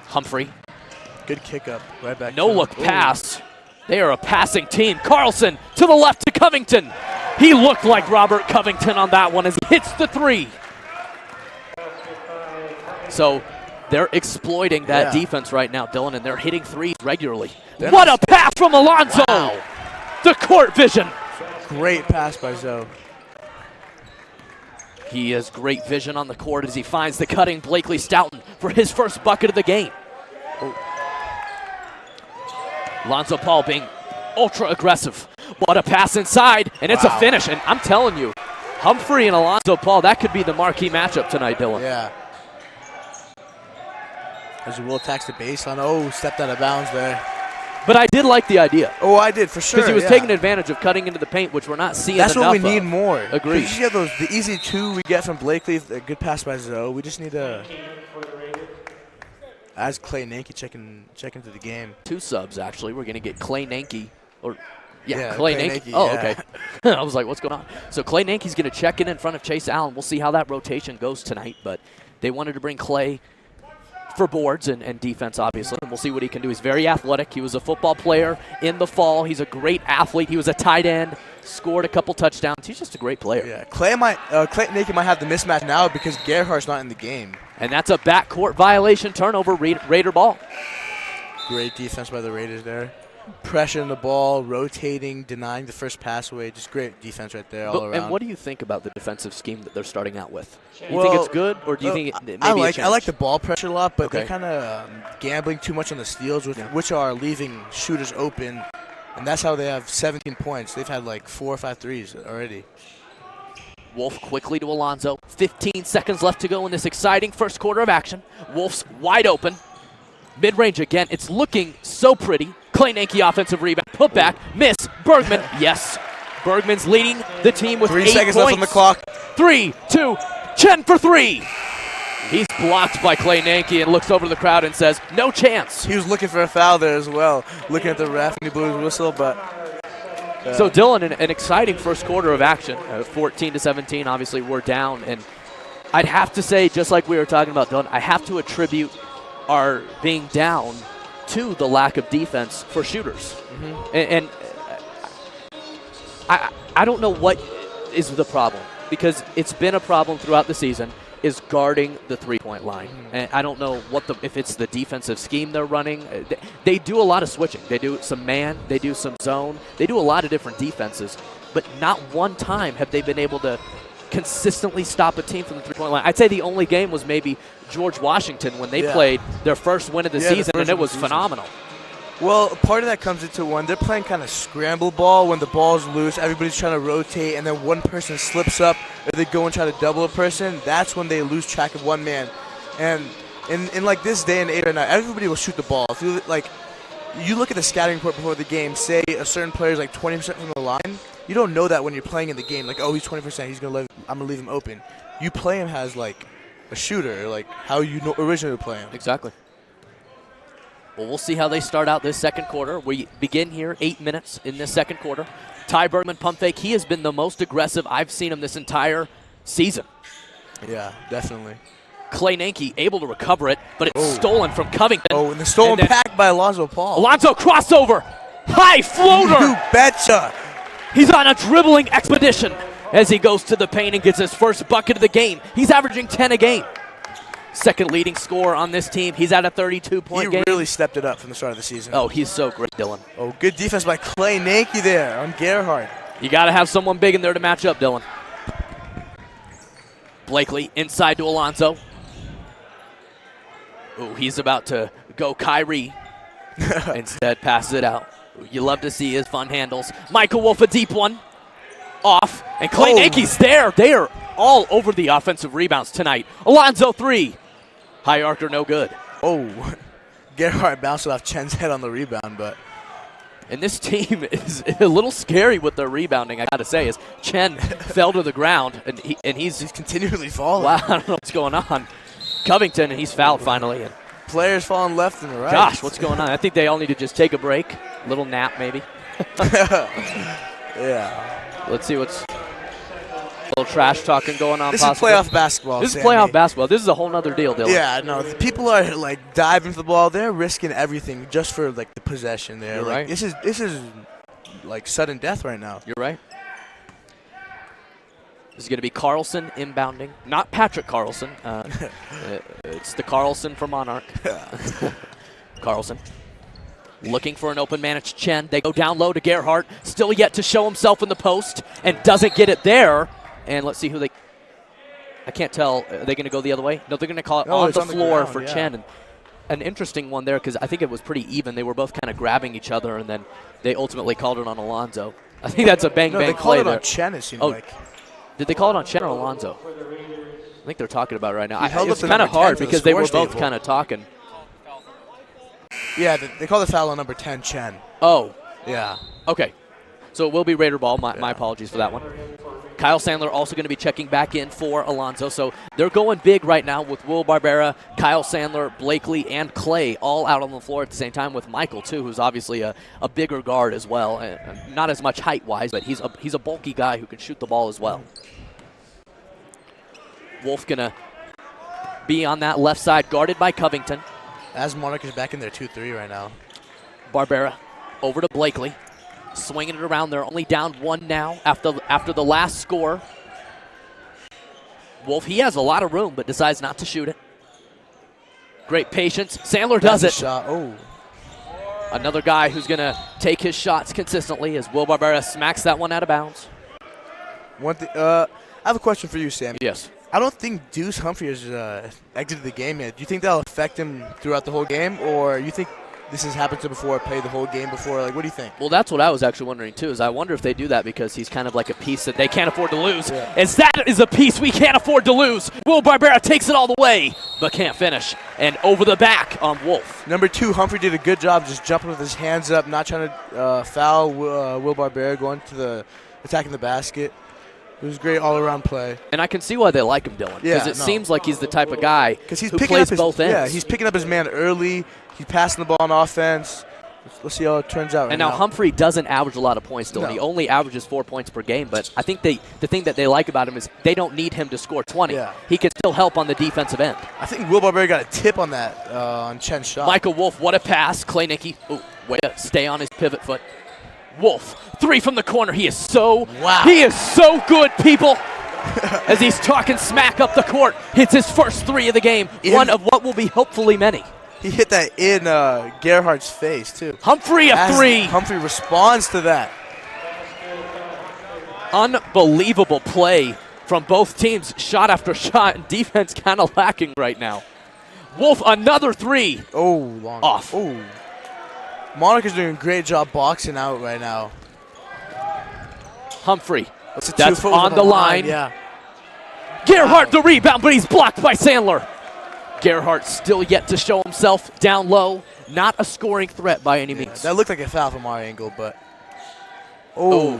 S3: Humphrey.
S19: Good kick up. Right back.
S3: No look pass. They are a passing team. Carlson to the left to Covington. He looked like Robert Covington on that one as he hits the 3. So They're exploiting that
S19: Yeah.
S3: defense right now, Dylan, and they're hitting threes regularly. What a pass from Alonzo!
S19: Wow.
S3: The court vision.
S19: Great pass by Zoe.
S3: He has great vision on the court as he finds the cutting Blakely Stoughton for his first bucket of the game. Alonzo Paul being ultra aggressive. What a pass inside, and it's a finish. And I'm telling you, Humphrey and Alonzo Paul, that could be the marquee matchup tonight, Dylan.
S19: Yeah. As Will attacks the baseline. Oh, stepped out of bounds there.
S3: But I did like the idea.
S19: Oh, I did, for sure.
S3: Because he was taking advantage of cutting into the paint, which we're not seeing
S19: That's
S3: enough
S19: what we
S3: of.
S19: need more.
S3: Agreed.
S19: You have the easy two we get from Blakely, a good pass by Zoe. We just need a... As Clay Nanke check into the game.
S3: 2 subs, actually. We're going to get Clay Nanke. Yeah,
S19: Clay
S3: Nanke.
S19: Nanke,
S3: Oh,
S19: yeah.
S3: okay. I was like, what's going on? So Clay Nanke's going to check in front of Chase Allen. We'll see how that rotation goes tonight. But they wanted to bring Clay for boards and defense, obviously. And we'll see what he can do. He's very athletic. He was a football player in the fall. He's a great athlete. He was a tight end, scored a couple touchdowns. He's just a great player.
S19: Yeah, Clay Nanke might have the mismatch now because Gerhardt's not in the game.
S3: And that's a backcourt violation turnover, Raider ball.
S19: Great defense by the Raiders there. Pressuring the ball, rotating, denying the first pass away. Just great defense right there all around.
S3: And what do you think about the defensive scheme that they're starting out with? You think it's good, or do you think it maybe
S19: I
S3: a
S19: like
S3: change?
S19: the ball pressure a lot, but
S3: Okay.
S19: they're kind of gambling too much on the steals, which are leaving shooters open, and that's how they have 17 points. They've had like 4 or 5 threes already.
S3: Wolf quickly to Alonzo. 15 seconds left to go in this exciting first quarter of action. Wolf's wide open. Mid-range again. It's looking so pretty. Clay Nanke offensive rebound. Put back. Miss. Bergman. Yes. Bergman's leading the team with
S19: 3
S3: 8
S19: seconds
S3: points.
S19: left on the clock.
S3: 3, 2, Chen for 3. He's blocked by Clay Nanke and looks over to the crowd and says, no chance.
S19: He was looking for a foul there as well, looking at the ref and he blew his whistle, but...
S3: So Dylan, an exciting first quarter of action. 14-17, obviously we're down. And I'd have to say, just like we were talking about, Dylan, I have to attribute our being down to the lack of defense for shooters. And I don't know what is the problem, because it's been a problem throughout the season, is guarding the three-point line. And I don't know if it's the defensive scheme they're running. They do a lot of switching. They do some man, they do some zone, they do a lot of different defenses, but not one time have they been able to consistently stop a team from the three-point line. I'd say the only game was maybe George Washington when they played their first win of the season, and it was phenomenal.
S19: Well, part of that comes into when they're playing kind of scramble ball. When the ball's loose, everybody's trying to rotate, and then one person slips up, or they go and try to double a person. That's when they lose track of one man. And in like this day and age right now, everybody will shoot the ball. If you look at the scouting report before the game, say a certain player is like 20% from the line. You don't know that when you're playing in the game. Like, oh, he's 20%. I'm gonna leave him open. You play him as like a shooter, like how you originally play him.
S3: Exactly. Well, we'll see how they start out this second quarter. We begin here, 8 minutes in this second quarter. Ty Bergman pump fake. He has been the most aggressive I've seen him this entire season.
S19: Yeah, definitely.
S3: Clay Nanke able to recover it, but it's stolen from Covington.
S19: Oh, and the stolen pack by Alonzo Paul.
S3: Alonzo crossover. High floater.
S19: You betcha.
S3: He's on a dribbling expedition as he goes to the paint and gets his first bucket of the game. He's averaging 10 a game. Second leading scorer on this team. He's at a 32-point game.
S19: He really stepped it up from the start of the season.
S3: Oh, he's so great, Dylan.
S19: Oh, good defense by Clay Nanke there on Gerhardt.
S3: You got to have someone big in there to match up, Dylan. Blakely inside to Alonzo. Oh, he's about to go Kyrie. Instead, passes it out. You love to see his fun handles. Michael Wolf, a deep one. Off. And Clay Nanke's there. They are all over the offensive rebounds tonight. Alonzo, 3. High archer, no good.
S19: Oh, Gerhardt bounced it off Chen's head on the rebound, but...
S3: And this team is a little scary with their rebounding, I got to say, as Chen fell to the ground, and he's
S19: continually falling.
S3: Wow, I don't know what's going on. Covington, and he's fouled finally. And
S19: players falling left and right.
S3: Gosh, what's going on? I think they all need to just take a break. Little nap, maybe.
S19: Yeah.
S3: Let's see what's... A little trash talking going on.
S19: This is playoff basketball.
S3: This is playoff basketball. This is a whole nother deal, Dylan.
S19: Yeah, no. People are like diving for the ball. They're risking everything just for like the possession there.
S3: You're
S19: like,
S3: right.
S19: This is like sudden death right now.
S3: You're right. This is going to be Carlson inbounding. Not Patrick Carlson. It's the Carlson for Monarch. Carlson looking for an open man. It's Chen. They go down low to Gerhardt. Still yet to show himself in the post and doesn't get it there. And let's see who they... I can't tell. Are they going to go the other way? No, they're going to call it on the floor for Chen. And an interesting one there because I think it was pretty even. They were both kind of grabbing each other, and then they ultimately called it on Alonzo. I think that's a bang-bang play there.
S19: No, they called it on Chen, it seemed like.
S3: Did they call it on Chen or Alonzo? I think they're talking about it right now. It's kind of hard because they were both kind of talking.
S19: Yeah, they call the foul on number 10, Chen.
S3: Oh.
S19: Yeah.
S3: Okay. So it will be Raider ball. My apologies for that one. Kyle Sandler also going to be checking back in for Alonzo. So they're going big right now with Will Barbera, Kyle Sandler, Blakely, and Clay all out on the floor at the same time with Michael, too, who's obviously a bigger guard as well. Not as much height-wise, but he's a bulky guy who can shoot the ball as well. Wolf going to be on that left side, guarded by Covington.
S19: As Monarch is back in their 2-3 right now.
S3: Barbera over to Blakely. Swinging it around. They're only down one now after the last score. Wolf, he has a lot of room, but decides not to shoot it. Great patience. Sandler does it.
S19: Shot. Oh.
S3: Another guy who's going to take his shots consistently as Will Barbera smacks that one out of bounds.
S19: I have a question for you, Sam.
S3: Yes.
S19: I don't think Deuce Humphrey has exited the game yet. Do you think that'll affect him throughout the whole game, or you think this has happened to before, played the whole game before? Like, what do you think?
S3: Well, that's what I was actually wondering, too, is I wonder if they do that because he's kind of like a piece that they can't afford to lose. Yeah. As that is a piece we can't afford to lose. Will Barbera takes it all the way, but can't finish. And over the back on Wolf.
S19: Number 2, Humphrey did a good job just jumping with his hands up, not trying to foul Will Barbera, going to the attacking the basket. It was a great all-around play.
S3: And I can see why they like him, Dylan. Because it seems like he's the type of guy who plays both ends.
S19: Yeah, he's picking up his man early. He's passing the ball on offense. Let's see how it turns out.
S3: And now Humphrey doesn't average a lot of points, Dylan. No. He only averages 4 points per game. But I think the thing that they like about him is they don't need him to score 20. Yeah. He can still help on the defensive end.
S19: I think Will Barbera got a tip on that on Chen's shot.
S3: Michael Wolf, what a pass. Clay Nicky, way to stay on his pivot foot. Wolf, 3 from the corner. He is so good, people. As he's talking smack up the court, hits his first 3 of the game. One of what will be hopefully many.
S19: He hit that in Gerhardt's face, too.
S3: Humphrey, a 3.
S19: Humphrey responds to that.
S3: Unbelievable play from both teams, shot after shot, and defense kind of lacking right now. Wolf, another 3.
S19: Oh, long.
S3: Off.
S19: Oh. Monarch is doing a great job boxing out right now.
S3: Humphrey, that's on the line.
S19: Yeah.
S3: Gerhardt the rebound, but he's blocked by Sandler. Gerhardt still yet to show himself down low. Not a scoring threat by any means.
S19: That looked like a foul from our angle, but...
S3: Oh.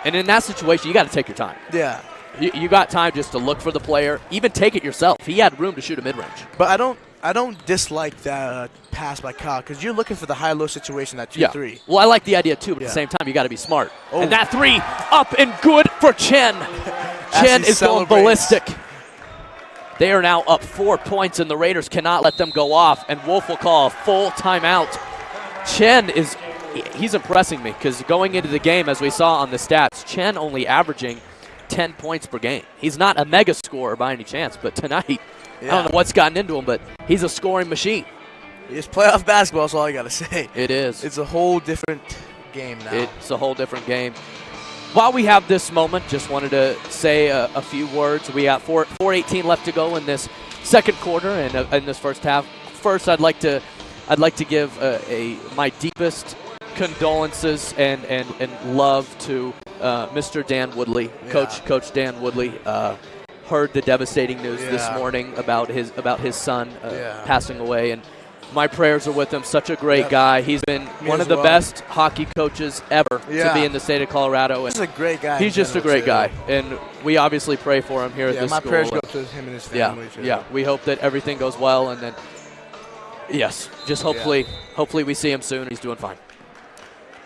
S3: And in that situation, you got to take your time.
S19: Yeah.
S3: You got time just to look for the player. Even take it yourself. He had room to shoot a mid-range.
S19: But I don't dislike that pass by Kyle because you're looking for the high-low situation, that 2-3.
S3: Yeah. Well, I like the idea, too, but at the same time, you got to be smart. Oh. And that 3 up and good for Chen. Chen is going ballistic. They are now up 4 points, and the Raiders cannot let them go off, and Wolf will call a full timeout. Chen he's impressing me because going into the game, as we saw on the stats, Chen only averaging 10 points per game. He's not a mega scorer by any chance, but tonight, I don't know what's gotten into him, but he's a scoring machine.
S19: It's playoff basketball, that's all I got to say.
S3: It is.
S19: It's a whole different game now.
S3: It's a whole different game. While we have this moment, just wanted to say a few words. We have 4:18 left to go in this second quarter and in this first half. First, I'd like to give my deepest condolences and love to Mr. Dan Woodley, Coach Dan Woodley. Heard the devastating news this morning about his son passing away, and my prayers are with him. Such a great guy. He's been one of the best hockey coaches ever to be in the state of Colorado.
S19: He's a great guy.
S3: He's just a great guy, and we obviously pray for him here at this
S19: my
S3: school.
S19: prayers go to him and his family.
S3: Yeah. We hope that everything goes well, and then just hopefully we see him soon. He's doing fine.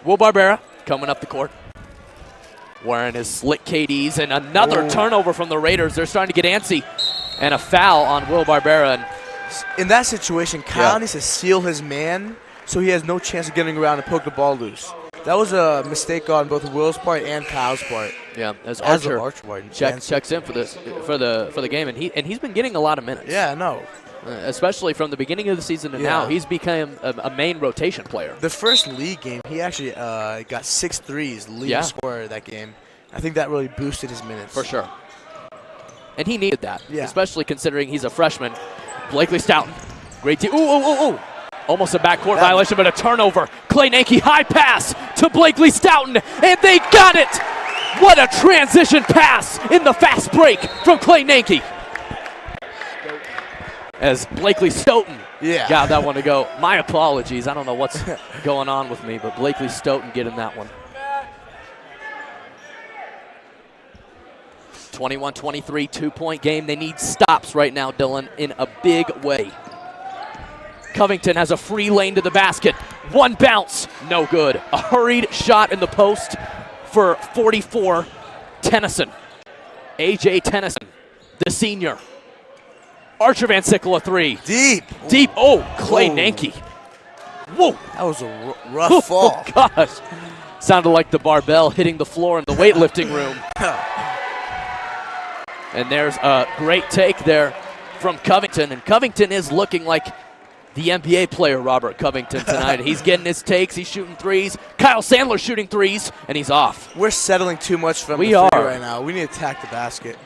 S3: Will Barbera coming up the court, wearing his slick KDs, and another turnover from the Raiders. They're starting to get antsy, and a foul on Will Barbera. And
S19: in that situation, Kyle needs to seal his man so he has no chance of getting around and poke the ball loose. That was a mistake on both Will's part and Kyle's part.
S3: Yeah, as Archer
S19: part,
S3: checks in for the game, and he's been getting a lot of minutes.
S19: Yeah, no.
S3: Especially from the beginning of the season to now, he's become a main rotation player.
S19: The first league game, he actually got 6 threes, leading scorer that game. I think that really boosted his minutes.
S3: For sure. And he needed that,
S19: yeah.
S3: especially considering he's a freshman. Blakely Stoughton, great team. Ooh. Almost a backcourt violation, but a turnover. Clay Nanke, high pass to Blakely Stoughton, and they got it! What a transition pass in the fast break from Clay Nanke. As Blakely Stoughton got that one to go. My apologies. I don't know what's going on with me, but Blakely Stoughton getting that one. 21-23, 2-point game. They need stops right now, Dylan, in a big way. Covington has a free lane to the basket. One bounce, no good. A hurried shot in the post for 44, Tennyson. A.J. Tennyson, the senior. Archer Van Sickle a three. Deep. Oh, Clay Nanke. Whoa.
S19: That was a rough fall.
S3: Oh, gosh. Sounded like the barbell hitting the floor in the weightlifting room. And there's a great take there from Covington. And Covington is looking like the NBA player, Robert Covington, tonight. He's getting his takes. He's shooting threes. Kyle Sandler shooting threes, and he's off.
S19: We're settling too much from the three right now. We need to attack the basket.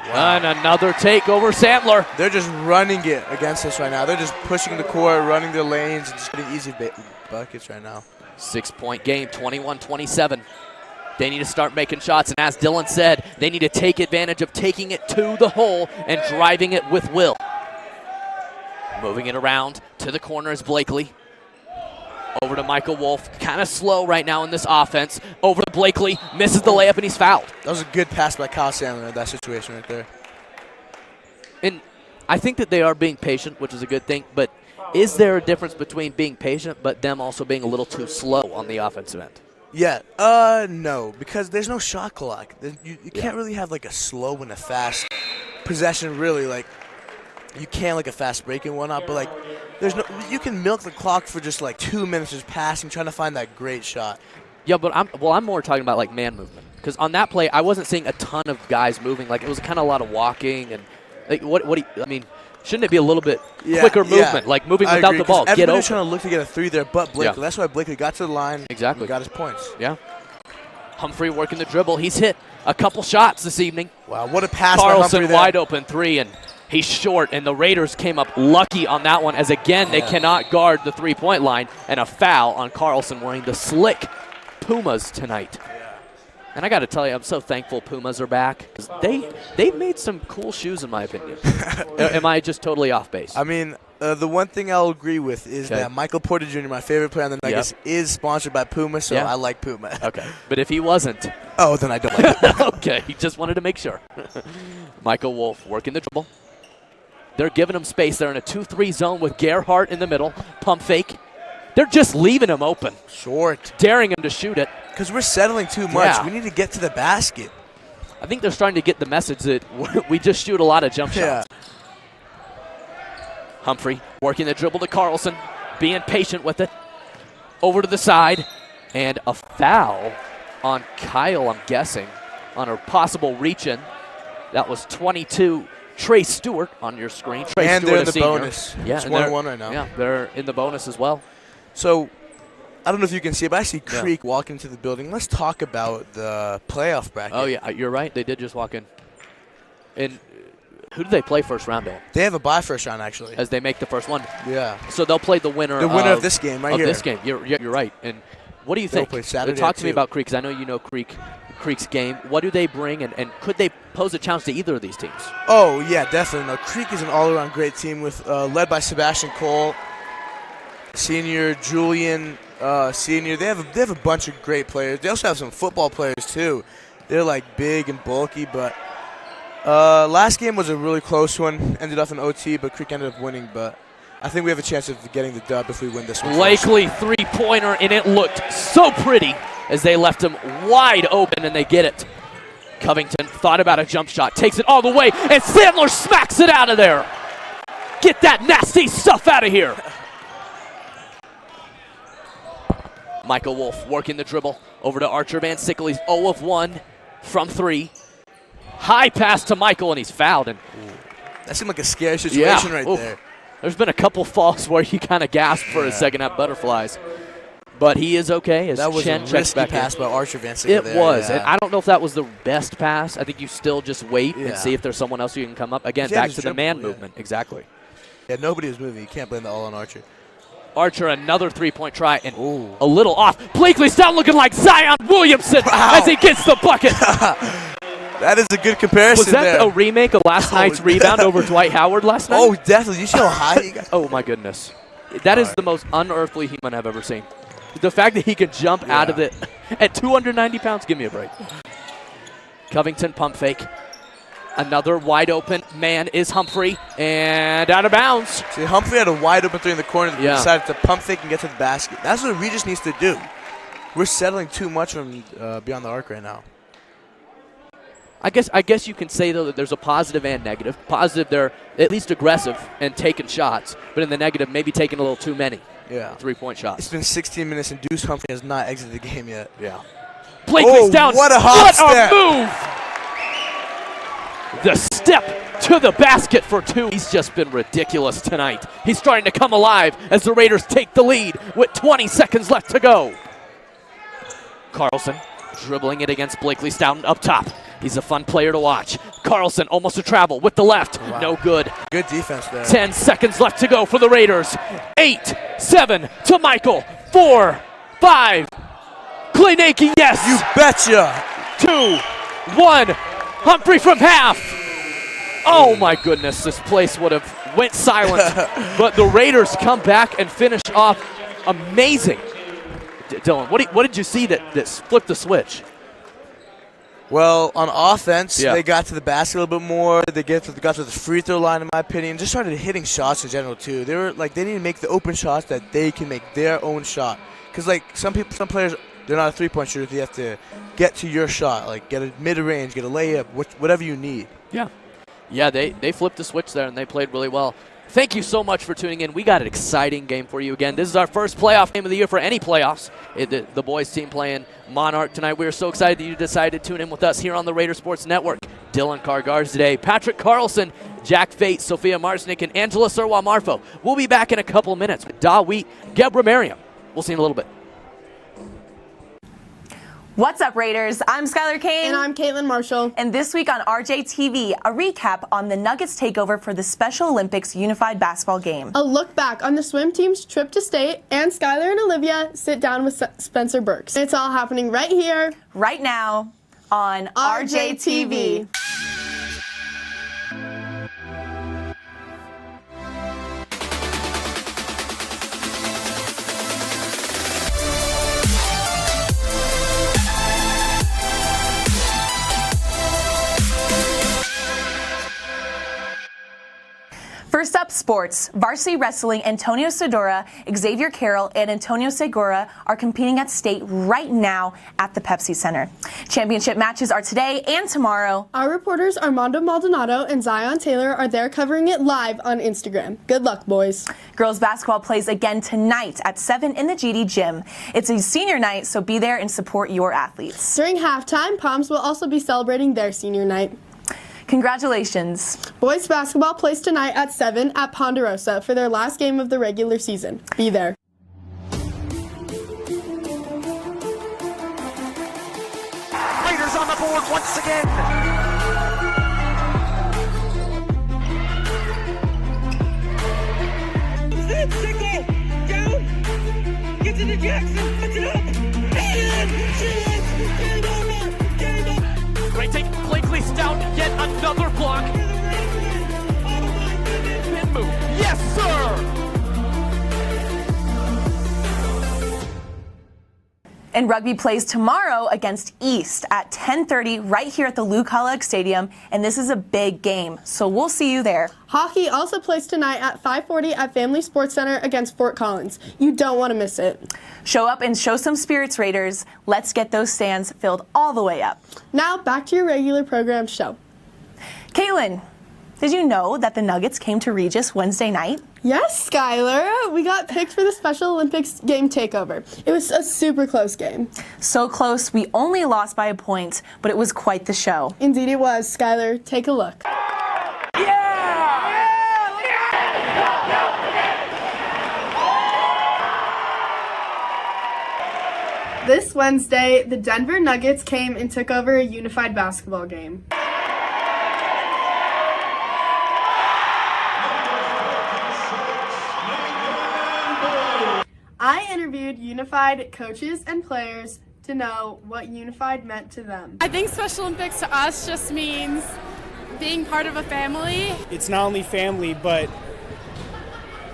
S3: Wow. And another take over Sandler.
S19: They're just running it against us right now. They're just pushing the court, running their lanes, and just getting easy buckets right now.
S3: 6-point game, 21-27. They need to start making shots, and as Dylan said, they need to take advantage of taking it to the hole and driving it with will. Moving it around to the corner is Blakely. Over to Michael Wolf. Kind of slow right now in this offense. Over to Blakely. Misses the layup, and he's fouled.
S19: That was a good pass by Kyle Sandler in that situation right there.
S3: And I think that they are being patient, which is a good thing. But is there a difference between being patient but them also being a little too slow on the offensive end?
S19: Yeah. No, because there's no shot clock. You can't really have like a slow and a fast possession, really. Like, you can like a fast break and whatnot, but like you can milk the clock for just like 2 minutes just passing, trying to find that great shot.
S3: Yeah, but I'm more talking about like man movement, because on that play I wasn't seeing a ton of guys moving. Like, it was kind of a lot of walking and like shouldn't it be a little bit quicker movement, like moving without the ball?
S19: Everybody's trying to look to get a three there, but Blakely. That's why Blakely got to the line.
S3: Exactly.
S19: And got his points.
S3: Yeah. Humphrey working the dribble. He's hit a couple shots this evening.
S19: Wow, what a pass!
S3: Carlson
S19: by
S3: wide open three, and he's short, and the Raiders came up lucky on that one, as again they cannot guard the three-point line, and a foul on Carlson wearing the slick Pumas tonight. And I got to tell you, I'm so thankful Pumas are back. They've made some cool shoes, in my opinion. Am I just totally off base?
S19: I mean, the one thing I'll agree with is that Michael Porter Jr., my favorite player on the Nuggets, is sponsored by Puma, so I like Puma.
S3: Okay, but if he wasn't...
S19: Oh, then I don't like it.
S3: Okay, he just wanted to make sure. Michael Wolf working the dribble. They're giving him space. They're in a 2-3 zone with Gerhardt in the middle. Pump fake. They're just leaving him open.
S19: Short.
S3: Daring him to shoot it.
S19: Because we're settling too much. We need to get to the basket.
S3: I think they're starting to get the message that we just shoot a lot of jump shots. Humphrey working the dribble to Carlson, being patient with it. Over to the side, and a foul on Kyle, I'm guessing, on a possible reach-in. That was 22, Trey Stewart on your screen. Trey
S19: and
S3: Stewart,
S19: they're in the
S3: senior.
S19: bonus.
S3: Yeah,
S19: it's 1-1 right now.
S3: Yeah, they're in the bonus as well.
S19: So, I don't know if you can see it, but I see Creek walk into the building. Let's talk about the playoff bracket.
S3: Oh, yeah, you're right. They did just walk in. And who do they play first round on?
S19: They have a bye first round, actually.
S3: As they make the first one.
S19: Yeah.
S3: So they'll play the winner.
S19: The winner of this game right here.
S3: Of this game. You're right. And what do you think?
S19: Play Saturday
S3: Talk to me about Creek, because I know you know Creek's game. What do they bring, and could they pose a challenge to either of these teams?
S19: Oh, yeah, definitely. No, Creek is an all-around great team with led by Sebastian Cole, senior, Julian, senior. They have a bunch of great players. They also have some football players, too. They're, like, big and bulky, but last game was a really close one. Ended up in OT, but Creek ended up winning, but I think we have a chance of getting the dub if we win this one.
S3: Likely three-pointer, and it looked so pretty as they left him wide open, and they get it. Covington thought about a jump shot, takes it all the way, and Sandler smacks it out of there. Get that nasty stuff out of here. Michael Wolf working the dribble over to Archer Van Sickle. He's 0 of 1 from 3. High pass to Michael, and he's fouled. And
S19: that seemed like a scary situation right there.
S3: There's been a couple falls where he kind of gasped for his second half butterflies. But he is okay.
S19: That was a risky pass by Archer Van Sickle.
S3: It was. And I don't know if that was the best pass. I think you still just wait and see if there's someone else who can come up. Again, back to the man movement. Exactly.
S19: Yeah, nobody was moving. You can't blame that all on Archer.
S3: Archer, another three-point try, and a little off. Blakely's down looking like Zion Williamson as he gets the bucket.
S19: That is a good comparison.
S3: Was that a remake of last night's rebound over Dwight Howard last night?
S19: Oh, definitely. You see how high he got?
S3: Oh, my goodness. That is the most unearthly human I've ever seen. The fact that he can jump out of it at 290 pounds, give me a break. Covington pump fake. Another wide open man is Humphrey, and out of bounds.
S19: See, Humphrey had a wide open three in the corner and decided to pump fake and get to the basket. That's what Regis needs to do. We're settling too much from beyond the arc right now.
S3: I guess you can say, though, that there's a positive and negative. Positive, they're at least aggressive and taking shots, but in the negative, maybe taking a little too many three-point shots.
S19: It's been 16 minutes, and Deuce Humphrey has not exited the game yet.
S3: Yeah. Blakely's down.
S19: What a hot step.
S3: Move! The step to the basket for 2. He's just been ridiculous tonight. He's starting to come alive as the Raiders take the lead with 20 seconds left to go. Carlson dribbling it against Blakely Stoughton up top. He's a fun player to watch. Carlson almost a travel with the left. Wow. No good.
S19: Good defense there.
S3: 10 seconds left to go for the Raiders. 8, 7 to Michael. 4, 5. Kleinake, yes.
S19: You betcha.
S3: 2, 1. Humphrey from half. Oh my goodness, this place would have went silent. But the Raiders come back and finish off amazing. Dylan, what did you see that flipped the switch?
S19: Well, on offense, they got to the basket a little bit more. They got to the free throw line, in my opinion. Just started hitting shots in general too. They need to make the open shots that they can make their own shot. Because some players, they're not a three-point shooter. You have to get to your shot, like get a mid-range, get a layup, whatever you need.
S3: Yeah, they flipped the switch there and they played really well. Thank you so much for tuning in. We got an exciting game for you again. This is our first playoff game of the year for any playoffs. The boys team playing Monarch tonight. We are so excited that you decided to tune in with us here on the Raider Sports Network. Dylan Cargars today, Patrick Carlson, Jack Fate, Sophia Marsnick, and Angela Serwa-Marfo. We'll be back in a couple minutes with Da Wheat, Gebra Merriam. We'll see you in a little bit.
S20: What's up, Raiders? I'm Skylar Kane.
S8: And I'm Caitlin Marshall.
S20: And this week on RJTV, a recap on the Nuggets takeover for the Special Olympics Unified Basketball Game.
S8: A look back on the swim team's trip to state, and Skylar and Olivia sit down with Spencer Burks. It's all happening right here,
S20: right now, on RJTV. First up, sports. Varsity wrestling, Antonio Sedora, Xavier Carroll, and Antonio Segura are competing at state right now at the Pepsi Center. Championship matches are today and tomorrow.
S8: Our reporters Armando Maldonado and Zion Taylor are there covering it live on Instagram. Good luck, boys.
S20: Girls basketball plays again tonight at 7 in the GD Gym. It's a senior night, so be there and support your athletes.
S8: During halftime, Palms will also be celebrating their senior night.
S20: Congratulations.
S8: Boys basketball plays tonight at 7 at Ponderosa for their last game of the regular season. Be there.
S21: Raiders on the board once again. Single, down, get to the Jackson, puts it up,
S3: Great take, Blakely Stoughton, yet another block. Pin move, yes sir!
S20: And rugby plays tomorrow against East at 10:30 right here at the Lou Colleague Stadium, and this is a big game, so we'll see you there.
S8: Hockey also plays tonight at 5:40 at Family Sports Center against Fort Collins. You don't want to miss it.
S20: Show up and show some spirits, Raiders. Let's get those stands filled all the way up.
S8: Now back to your regular program show.
S20: Caitlin, did you know that the Nuggets came to Regis Wednesday night?
S8: Yes, Skylar. We got picked for the Special Olympics game takeover. It was a super close game.
S20: So close, we only lost by a point, but it was quite the show.
S8: Indeed it was. Skylar, take a look. This Wednesday, the Denver Nuggets came and took over a unified basketball game. I interviewed unified coaches and players to know what unified meant to them.
S2: I think Special Olympics to us just means being part of a family.
S22: It's not only family, but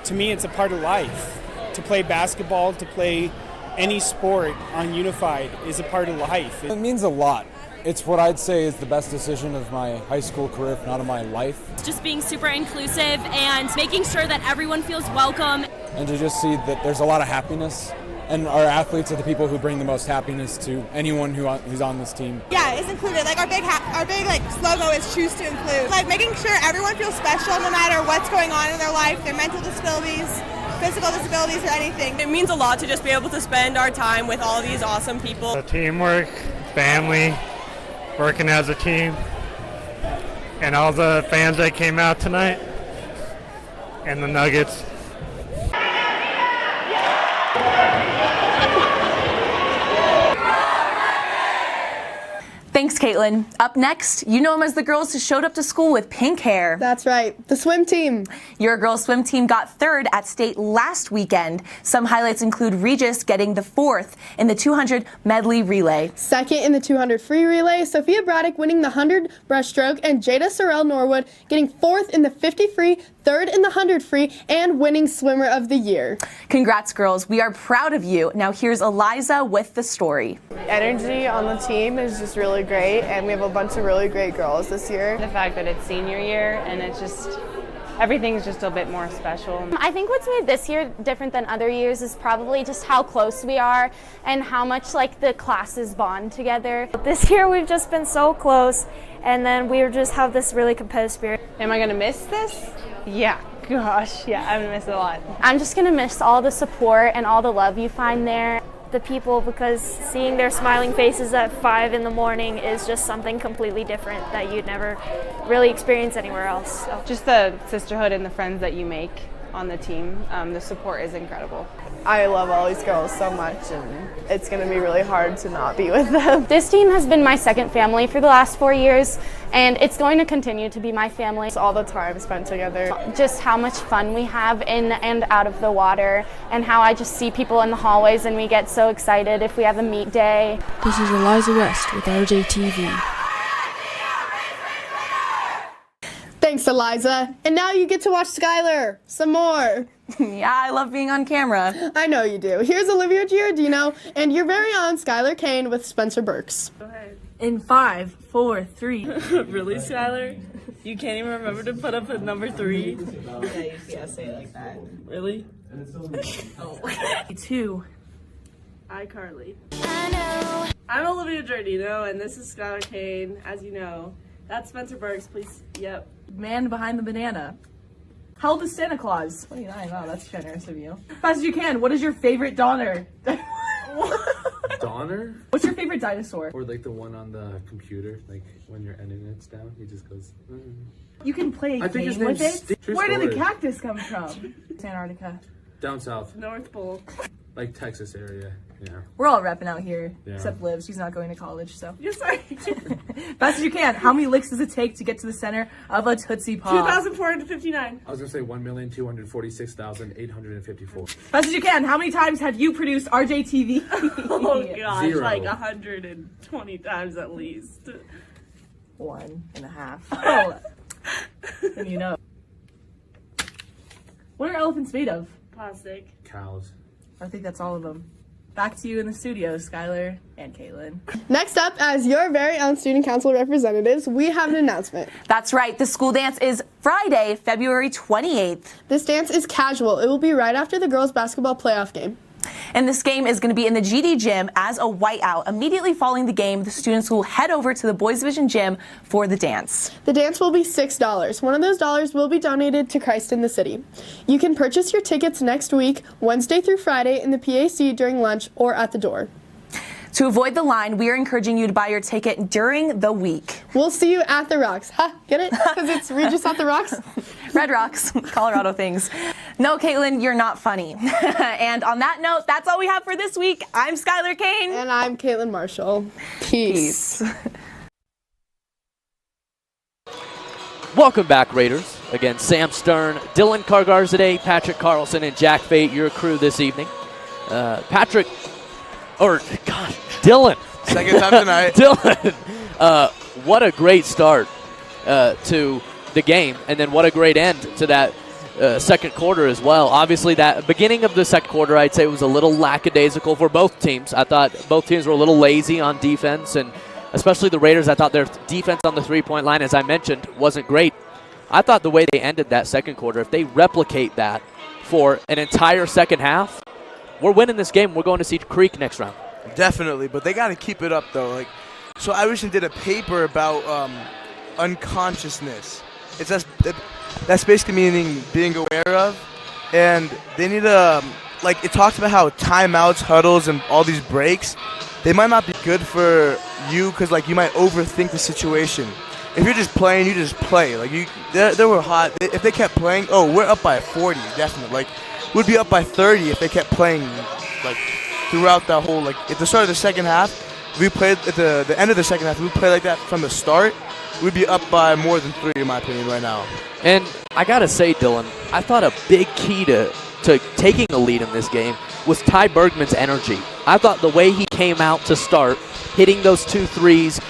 S22: to me it's a part of life. To play basketball, to play any sport on unified is a part of life.
S23: It means a lot. It's what I'd say is the best decision of my high school career, if not of my life.
S24: Just being super inclusive and making sure that everyone feels welcome.
S23: And to just see that there's a lot of happiness, and our athletes are the people who bring the most happiness to anyone who's on this team.
S25: Yeah, it's included. Like our big logo is choose to include. Like making sure everyone feels special no matter what's going on in their life, their mental disabilities, physical disabilities, or anything.
S26: It means a lot to just be able to spend our time with all these awesome people.
S27: The teamwork, family, working as a team, and all the fans that came out tonight, and the Nuggets.
S20: Thanks, Caitlin. Up next, you know them as the girls who showed up to school with pink hair.
S8: That's right, the swim team.
S20: Your girls' swim team got third at state last weekend. Some highlights include Regis getting the fourth in the 200 medley relay.
S8: Second in the 200 free relay, Sophia Braddock winning the 100 breaststroke, and Jada Sorrell Norwood getting fourth in the 50 free, third in the 100 free, and winning swimmer of the year.
S20: Congrats, girls. We are proud of you. Now here's Eliza with the story.
S28: Energy on the team is just really great, and we have a bunch of really great girls this year.
S29: The fact that it's senior year and it's just everything's just a bit more special.
S30: I think what's made this year different than other years is probably just how close we are and how much like the classes bond together. This year we've just been so close, and then we just have this really competitive spirit.
S29: Am I gonna miss this? Yeah, gosh, yeah, I'm gonna miss it a lot.
S30: I'm just gonna miss all the support and all the love you find there. The people, because seeing their smiling faces at 5 in the morning is just something completely different that you'd never really experience anywhere else. So.
S29: Just the sisterhood and the friends that you make on the team, the support is incredible.
S28: I love all these girls so much, and it's going to be really hard to not be with them.
S30: This team has been my second family for the last 4 years, and it's going to continue to be my family.
S28: It's all the time spent together.
S30: Just how much fun we have in and out of the water, and how I just see people in the hallways and we get so excited if we have a meet day.
S31: This is Eliza West with RJTV.
S8: Thanks, Eliza. And now you get to watch Skylar some more.
S20: Yeah, I love being on camera.
S8: I know you do. Here's Olivia Giardino and your very own Skylar Kane with Spencer Burks.
S32: Go ahead. In 5, 4, 3. Really, Skylar? You can't even remember to put up a number 3? Yeah, say it like that. Really? Oh. 2. iCarly. I'm Olivia Giardino, and this is Skylar Kane. As you know, that's Spencer Burks. Please, yep.
S33: Man behind the banana. How old is Santa Claus? 29. Wow, that's generous of you. Fast as you can. What is your favorite Donner?
S34: Donner?
S33: What's your favorite dinosaur?
S34: Or like the one on the computer, like when you're editing it down, he just goes.
S33: You can play a game with it. Where did the cactus come from? Antarctica.
S34: Down south.
S32: North Pole.
S34: Like Texas area. Yeah.
S33: We're all repping out here,
S34: Yeah.
S33: except Liv. She's not going to college, so.
S32: Yes, I
S33: Fast as you can. How many licks does it take to get to the center of a Tootsie Pop?
S32: 2,459.
S34: I was gonna say 1,246,854.
S33: Fast as you can. How many times have you produced RJTV?
S32: Oh gosh,
S34: 0.
S32: like 120 times at least.
S33: 1.5. Oh. Then you know. What are elephants made of?
S32: Plastic.
S34: Cows.
S33: I think that's all of them. Back to you in the studio, Skylar and Caitlin.
S8: Next up, as your very own student council representatives, we have an announcement.
S20: That's right. The school dance is Friday, February 28th.
S8: This dance is casual. It will be right after the girls' basketball playoff game.
S20: And this game is going to be in the GD gym as a whiteout. Immediately following the game, the students will head over to the Boys Division gym for the dance.
S8: The dance will be $6. One of those dollars will be donated to Christ in the City. You can purchase your tickets next week, Wednesday through Friday, in the PAC during lunch or at the door.
S20: To avoid the line, we are encouraging you to buy your ticket during the week.
S8: We'll see you at the Rocks. Ha, get it? Because it's Regis at the Rocks?
S20: Red Rocks, Colorado things. No, Caitlin, you're not funny. And on that note, that's all we have for this week. I'm Skylar Kane.
S8: And I'm Caitlin Marshall. Peace.
S3: Welcome back, Raiders. Again, Sam Stern, Dylan Cargarzade, Patrick Carlson, and Jack Fate, your crew this evening. Dylan.
S19: Second time tonight.
S3: Dylan, what a great start to the game, and then what a great end to that second quarter as well. Obviously, that beginning of the second quarter, I'd say, was a little lackadaisical for both teams. I thought both teams were a little lazy on defense, and especially the Raiders. I thought their defense on the three-point line, as I mentioned, wasn't great. I thought the way they ended that second quarter, if they replicate that for an entire second half, we're winning this game. We're going to Cedar Creek next round.
S19: Definitely, but they got to keep it up, though. So I recently did a paper about unconsciousness. That's basically meaning being aware of, and they need to, it talks about how timeouts, huddles, and all these breaks, they might not be good for you because, you might overthink the situation. If you're just playing, you just play. They were hot. If they kept playing, we're up by 40, definitely. We'd be up by 30 if they kept playing, throughout that whole, at the start of the second half, if we played at the end of the second half, if we played like that from the start, we'd be up by more than 3, in my opinion, right now.
S3: And I got to say, Dylan, I thought a big key to taking a lead in this game was Ty Bergman's energy. I thought the way he came out to start, hitting those 2 threes,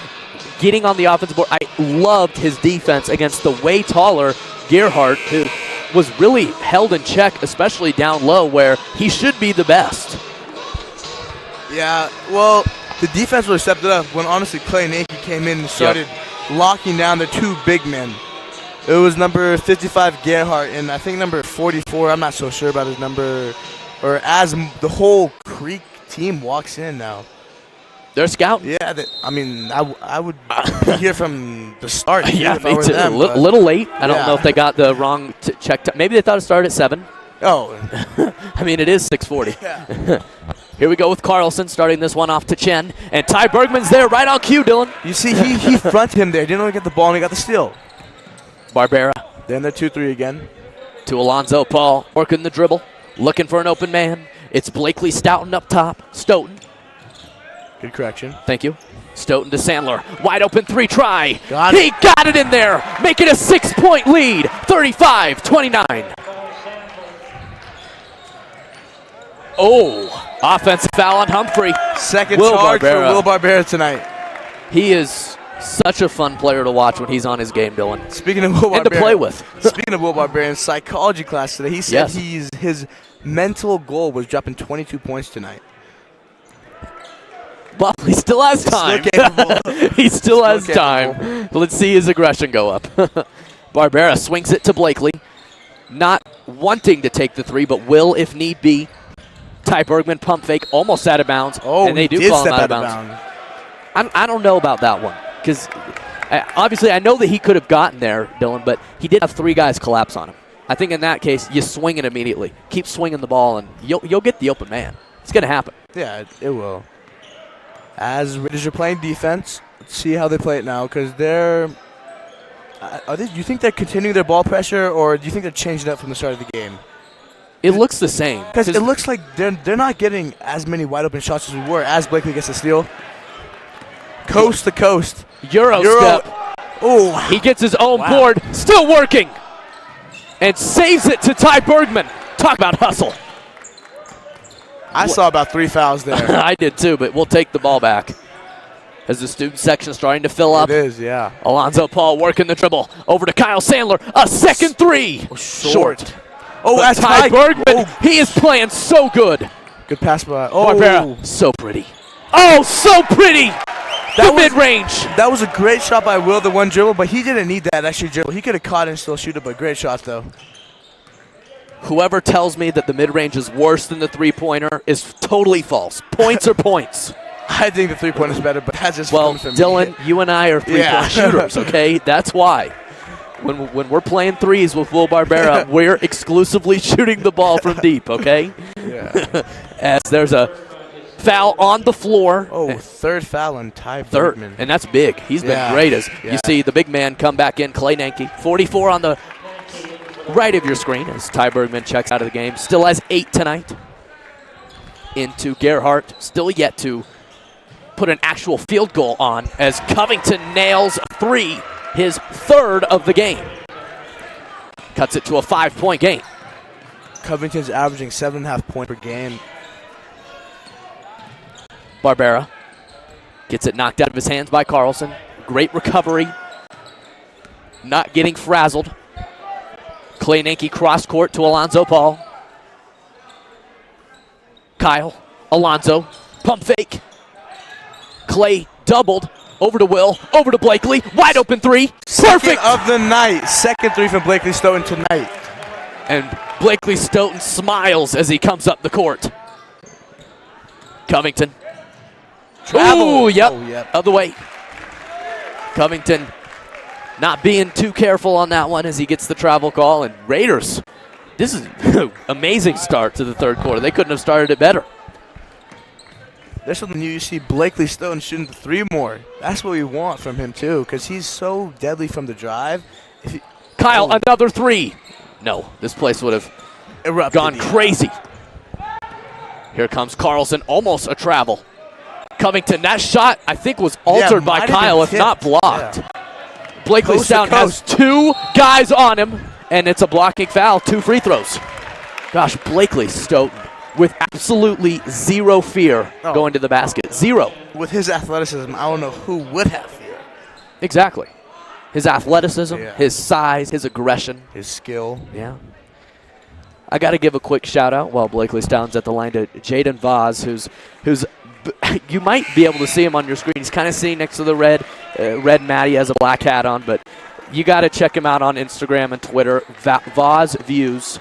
S3: getting on the offensive board, I loved his defense against the way taller Gerhardt, who was really held in check, especially down low where he should be the best.
S19: Yeah, well, the defense really stepped it up when, honestly, Clay Nakey came in and started locking down the 2 big men. It was number 55, Gerhardt, and I think number 44, I'm not so sure about his number, or as the whole Creek team walks in now.
S3: They're scouting.
S19: Yeah, I would be here from the start.
S3: Yeah,
S19: if I were them,
S3: a little late. I don't know if they got the wrong check time. Maybe they thought it started at 7.
S19: Oh.
S3: It is 6:40.
S19: Yeah.
S3: Here we go with Carlson starting this one off to Chen. And Ty Bergman's there right on cue, Dylan.
S19: You see, he fronted him there. Didn't only get the ball, and he got the steal.
S3: Barbera.
S19: Then they're 2-3 again.
S3: To Alonzo Paul, working the dribble, looking for an open man. It's Blakely Stoughton up top. Stoughton.
S19: Good correction.
S3: Thank you. Stoughton to Sandler. Wide open 3 try.
S19: Got it.
S3: He got it in there. Make it a 6-point lead. 35-29. Oh, offensive foul on Humphrey.
S19: Second charge for Will Barbera tonight.
S3: He is such a fun player to watch when he's on his game, Dylan.
S19: Speaking of Will Barbera.
S3: And to play with.
S19: Speaking of Will Barbera, in psychology class today, he said his mental goal was dropping 22 points tonight.
S3: Well, he still has time. He still has time. Let's see his aggression go up. Barbera swings it to Blakely. Not wanting to take the 3, but will if need be. Ty Bergman pump fake, almost out of bounds.
S19: Oh,
S3: and they do call him out of bounds. I don't know about that one because obviously I know that he could have gotten there, Dylan, but he did have 3 guys collapse on him. I think in that case, you swing it immediately. Keep swinging the ball, and you'll get the open man. It's going to happen.
S19: Yeah, it will. As Raiders are playing defense, let's see how they play it now because they're do you think they're continuing their ball pressure, or do you think they're changing up from the start of the game?
S3: It looks the same.
S19: Because it looks like they're not getting as many wide open shots as we were as Blakely gets the steal. Coast to coast.
S3: Euro step.
S19: Oh,
S3: he gets his own board. Still working. And saves it to Ty Bergman. Talk about hustle.
S19: I saw about 3 fouls there.
S3: I did too, but we'll take the ball back. As the student section starting to fill up.
S19: It is, yeah.
S3: Alonzo Paul working the dribble. Over to Kyle Sandler. A second 3.
S19: Short. Oh, that's
S3: Ty Bergman. He is playing so good.
S19: Good pass by. Oh,
S3: Barbera. So pretty. Oh, so pretty. The mid-range.
S19: That was a great shot by Will, the one dribble, but he didn't need that extra dribble. He could have caught it and still shoot it, but great shot, though.
S3: Whoever tells me that the mid-range is worse than the three-pointer is totally false. Points are points.
S19: I think the three-pointer is better, but that's just
S3: well,
S19: fun for me.
S3: Dylan, you and I are three-point shooters, okay? That's why. When we're playing threes with Will Barbera, we're exclusively shooting the ball from deep, okay?
S19: Yeah.
S3: As there's a foul on the floor.
S19: Oh, third foul on Ty
S3: Third,
S19: Bergman.
S3: and that's big. He's been great as you see the big man come back in, Clay Nanke. 44 on the right of your screen as Ty Bergman checks out of the game. Still has 8 tonight. Into Gerhardt, still yet to put an actual field goal on as Covington nails a 3, his 3rd of the game. Cuts it to a 5-point game.
S19: Covington's averaging 7.5 points per game.
S3: Barbera gets it knocked out of his hands by Carlson. Great recovery. Not getting frazzled. Clay Nanke cross court to Alonzo Paul. Kyle, Alonzo, pump fake. Clay doubled, over to Will, over to Blakely, wide open 3, perfect!
S19: Second of the night, second 3 from Blakely Stoughton tonight.
S3: And Blakely Stoughton smiles as he comes up the court. Covington.
S19: Travel.
S3: Ooh, yep,
S19: Oh, yep.
S3: other way. Covington not being too careful on that one as he gets the travel call. And Raiders, this is an amazing start to the third quarter. They couldn't have started it better.
S19: There's something new. You see Blakely Stoughton shooting the 3 more. That's what we want from him, too, because he's so deadly from the drive.
S3: Kyle, another 3. No, this place would have
S19: erupted,
S3: gone crazy. Here comes Carlson, almost a travel. Covington, that shot, I think, was altered by Kyle, if not blocked. Yeah. Blakely Stoughton has 2 guys on him, and it's a blocking foul, 2 free throws. Gosh, Blakely Stoughton with absolutely zero fear going to the basket. Zero.
S19: With his athleticism, I don't know who would have fear.
S3: Exactly. His athleticism, his size, his aggression.
S19: His skill.
S3: Yeah. I got to give a quick shout-out while Blakely Stoughton's at the line to Jaden Vaz, who's you might be able to see him on your screen. He's kind of sitting next to the red Matty has a black hat on, but you got to check him out on Instagram and Twitter. Vaz Views,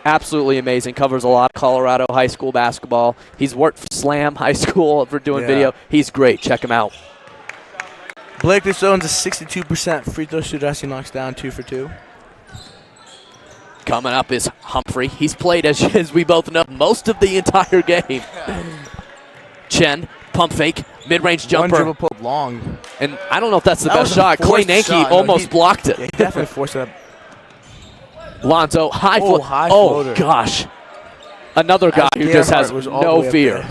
S3: absolutely amazing. Covers a lot of Colorado high school basketball. He's worked for Slam High School for doing video. He's great. Check him out.
S19: Blakely Stoughton's a 62% free throw shooter as he knocks down 2 for 2.
S3: Coming up is Humphrey. He's played, as we both know, most of the entire game. Chen, pump fake, mid-range jumper.
S19: One dribble pull long.
S3: And I don't know if that's the best shot. Clay Nanke almost blocked it.
S19: Yeah, he definitely forced it up.
S3: Lonzo, high floater. Gosh. Another guy who just has no fear.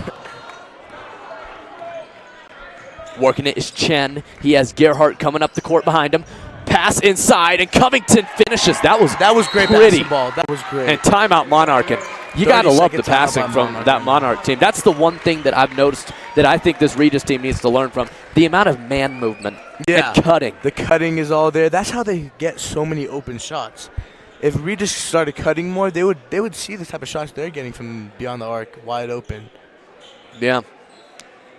S3: Working it is Chen. He has Gerhardt coming up the court behind him. Pass inside, and Covington finishes. That was
S19: great
S3: pretty.
S19: basketball. That was great.
S3: And timeout Monarch. And you got to love the passing from that Monarch team. That's the one thing that I've noticed that I think this Regis team needs to learn from. The amount of man movement and cutting.
S19: The cutting is all there. That's how they get so many open shots. If Regis started cutting more, they would see the type of shots they're getting from beyond the arc, wide open.
S3: Yeah.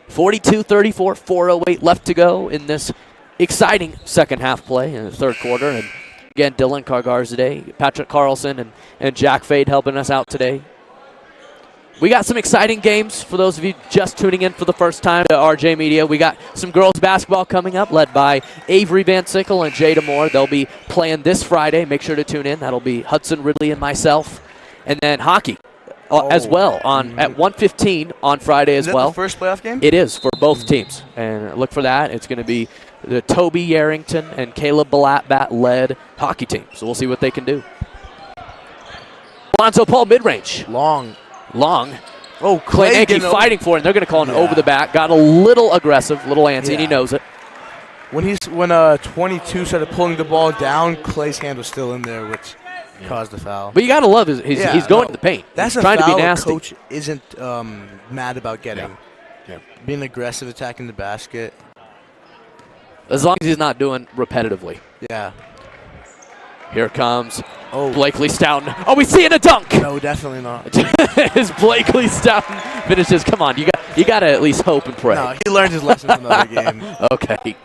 S3: 42-34, 4:08 left to go in this exciting second half play in the third quarter. And again, Dylan Cargarzade, Patrick Carlson, and Jack Fade helping us out today. We got some exciting games for those of you just tuning in for the first time to RJ Media. We got some girls basketball coming up led by Avery Van Sickle and Jada Moore. They'll be playing this Friday. Make sure to tune in. That'll be Hudson Ridley and myself. And then hockey as well at 1:15 on Friday as well.
S19: Is that the first playoff game?
S3: It is for both teams. And look for that. It's going to be the Toby Yarrington and Caleb Balatbat-led hockey team. So we'll see what they can do. Alonzo Paul mid-range.
S19: Long.
S3: Oh, Clay Nanke fighting for it, and they're going to call an over the back. Got a little aggressive, little antsy, and he knows it.
S19: When 22 started pulling the ball down, Clay's hand was still in there, which caused the foul.
S3: But you got to love he's going to the paint.
S19: That's
S3: he's trying to be nasty.
S19: Coach isn't mad about getting.
S3: Yeah.
S19: Being aggressive, attacking the basket.
S3: As long as he's not doing repetitively.
S19: Yeah.
S3: Here comes Blakely Stoughton. Oh, we see it a dunk.
S19: No, definitely not.
S3: As Blakely Stoughton finishes. Come on, you got to at least hope and pray.
S19: No, he learned his lesson from the other game.
S3: Okay.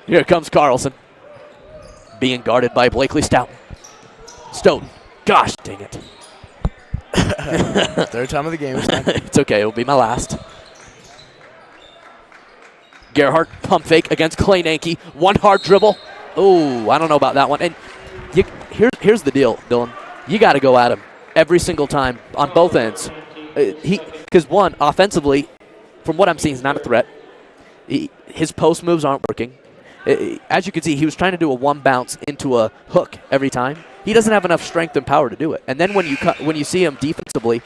S3: Here comes Carlson. Being guarded by Blakely Stoughton. Gosh dang it.
S19: Third time of the game.
S3: It's okay. It'll be my last. Gerhardt, pump fake against Clay Nanke. One hard dribble. Oh, I don't know about that one. And here's the deal, Dylan. You got to go at him every single time on both ends. Because one, offensively, from what I'm seeing, he's not a threat. His post moves aren't working. As you can see, he was trying to do a one bounce into a hook every time. He doesn't have enough strength and power to do it. And then when you see him defensively,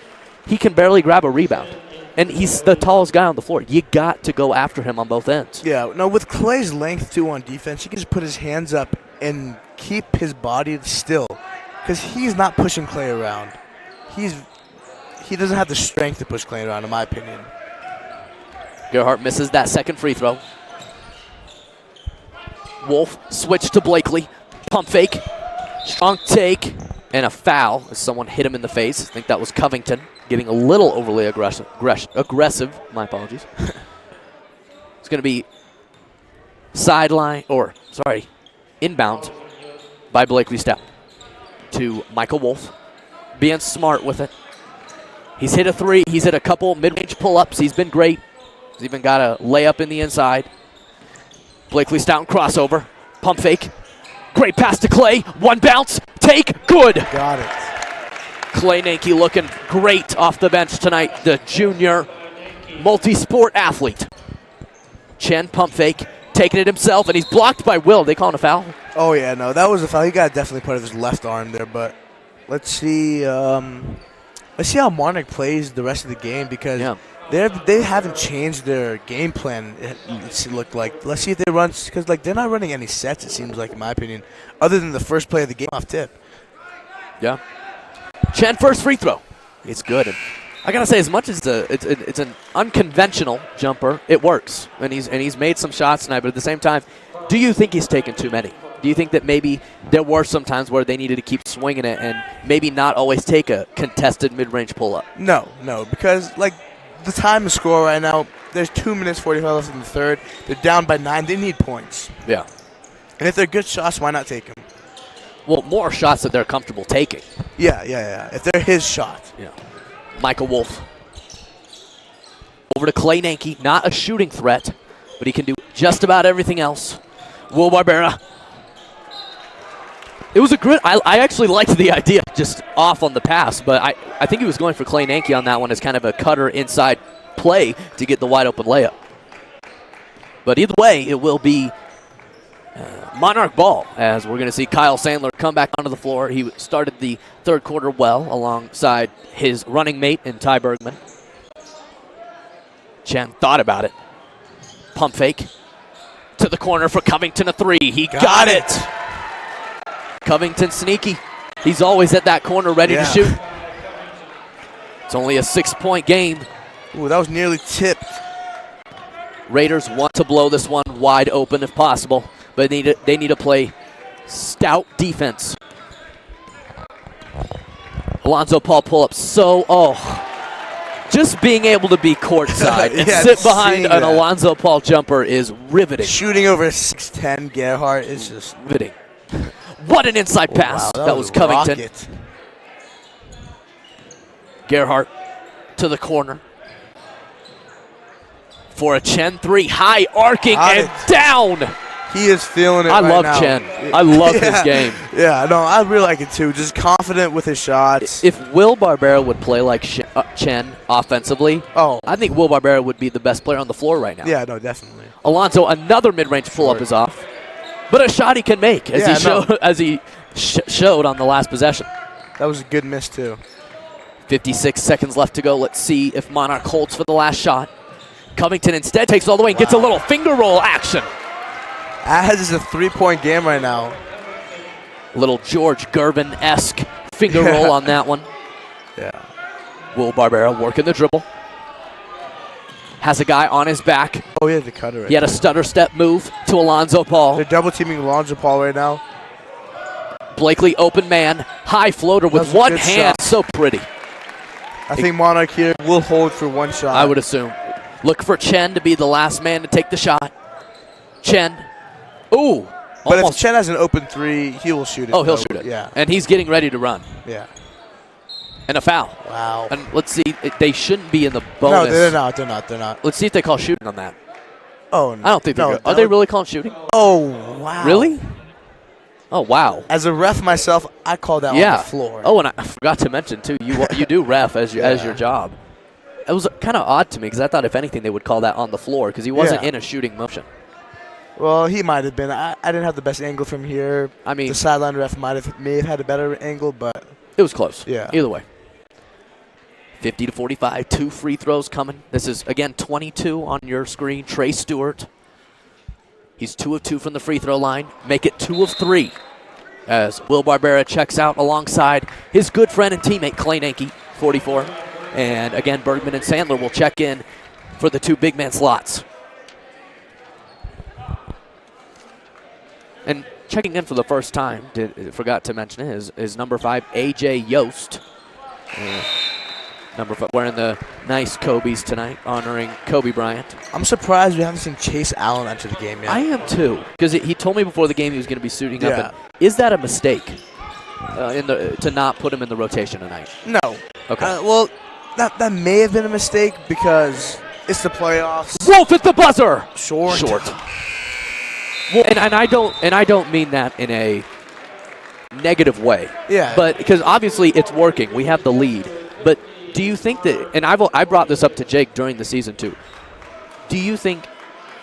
S3: he can barely grab a rebound. And he's the tallest guy on the floor. You got to go after him on both ends.
S19: Yeah, no, with Clay's length, too, on defense, he can just put his hands up and keep his body still. Because he's not pushing Clay around. He doesn't have the strength to push Clay around, in my opinion.
S3: Gerhardt misses that second free throw. Wolf switch to Blakely. Pump fake. Strong take. And a foul as someone hit him in the face. I think that was Covington getting a little overly aggressive. My apologies. It's going to be inbound by Blakely Step to Michael Wolf. Being smart with it. He's hit a three. He's hit a couple mid-range pull-ups. He's been great. He's even got a layup in the inside. Blakely Stout crossover. Pump fake. Great pass to Clay. One bounce. Take. Good.
S19: Got it.
S3: Clay Nanke looking great off the bench tonight. The junior multi-sport athlete. Chen pump fake. Taking it himself, and he's blocked by Will. They calling a foul?
S19: Oh, yeah, no, that was a foul. He got definitely part of his left arm there, but let's see how Monarch plays the rest of the game because they haven't changed their game plan. It looked like. Let's see if they run because they're not running any sets. It seems like, in my opinion, other than the first play of the game off tip.
S3: Yeah. Chen first free throw. It's good. And I gotta say, as much as it's an unconventional jumper, it works. And he's made some shots tonight. But at the same time, do you think he's taken too many? Do you think that maybe there were some times where they needed to keep swinging it and maybe not always take a contested mid-range pull-up?
S19: No, because the time to score right now, there's 2 minutes 45 left in the third. They're down by 9. They need points.
S3: Yeah.
S19: And if they're good shots, why not take them?
S3: Well, more shots that they're comfortable taking.
S19: Yeah. If they're his shots.
S3: Yeah. Michael Wolf. Over to Clay Nanke. Not a shooting threat, but he can do just about everything else. Will Barbera. It was a good. I actually liked the idea, just off on the pass, but I think he was going for Clay Nanke on that one as kind of a cutter inside play to get the wide open layup. But either way, it will be Monarch ball, as we're going to see Kyle Sandler come back onto the floor. He started the third quarter well alongside his running mate in Ty Bergman. Chen thought about it. Pump fake to the corner for Covington, a three. He got it. Covington sneaky. He's always at that corner ready to shoot. It's only a 6-point game.
S19: Ooh, that was nearly tipped.
S3: Raiders want to blow this one wide open if possible, but they need to play stout defense. Alonzo Paul pull up just being able to be courtside and sit behind an Alonzo Paul jumper is riveting.
S19: Shooting over 6'10", Gerhardt is just
S3: riveting. What an inside pass.
S19: Wow,
S3: that was Covington.
S19: Rocket.
S3: Gerhardt to the corner for a Chen three. High arcing and down.
S19: He is feeling it
S3: I
S19: right
S3: love
S19: now.
S3: Chen. I love his game.
S19: Yeah, no, I really like it too. Just confident with his shots.
S3: If Will Barbera would play like Chen offensively, I think Will Barbera would be the best player on the floor right now.
S19: Yeah, no, definitely.
S3: Alonzo, another mid-range pull-up is off. But a shot he can make, as he showed on the last possession.
S19: That was a good miss, too.
S3: 56 seconds left to go. Let's see if Monarch holds for the last shot. Covington instead takes it all the way and gets a little finger roll action.
S19: Az is a 3-point game right now.
S3: Little George Gervin-esque finger roll on that one.
S19: Yeah.
S3: Will Barbera working the dribble. Has a guy on his back.
S19: Oh, yeah, the cutter. Right
S3: he had a stutter step move to Alonzo Paul.
S19: They're double teaming Alonzo Paul right now.
S3: Blakely open man. High floater with one hand. So pretty.
S19: I think Monarch here will hold for one shot.
S3: I would assume. Look for Chen to be the last man to take the shot. Chen. Ooh.
S19: But if Chen has an open three, he will shoot it.
S3: Oh, he'll shoot it.
S19: Yeah.
S3: And he's getting ready to run.
S19: Yeah.
S3: And a foul.
S19: Wow.
S3: And let's see, they shouldn't be in the bonus.
S19: No, they're not.
S3: Let's see if they call shooting on that.
S19: Oh,
S3: I don't think they're good. Are they really calling shooting?
S19: Oh, wow.
S3: Really? Oh, wow.
S19: As a ref myself, I call that on the floor.
S3: Oh, and I forgot to mention, too, you do ref as your job. It was kind of odd to me because I thought, if anything, they would call that on the floor because he wasn't in a shooting motion.
S19: Well, he might have been. I didn't have the best angle from here.
S3: I mean,
S19: the sideline ref may have had a better angle, but
S3: it was close.
S19: Yeah.
S3: Either way. 50-45, 2 free throws coming. This is, again, 22 on your screen. Trey Stewart. He's 2 of 2 from the free throw line. Make it 2 of 3 as Will Barbera checks out alongside his good friend and teammate Clay Nanke, 44. And again, Bergman and Sandler will check in for the 2 big man slots. And checking in for the first time, forgot to mention is number 5, A.J. Yost. Number 5, wearing the nice Kobe's tonight, honoring Kobe Bryant.
S19: I'm surprised we haven't seen Chase Allen enter the game yet.
S3: I am too, because he told me before the game he was going to be suiting up. And is that a mistake to not put him in the rotation tonight?
S19: No.
S3: Okay.
S19: Well, that may have been a mistake because it's the playoffs.
S3: Wolf at the buzzer.
S19: Short.
S3: Well, and I don't mean that in a negative way.
S19: Yeah.
S3: But because obviously it's working, we have the lead. But do you think that, and I brought this up to Jake during the season too, do you think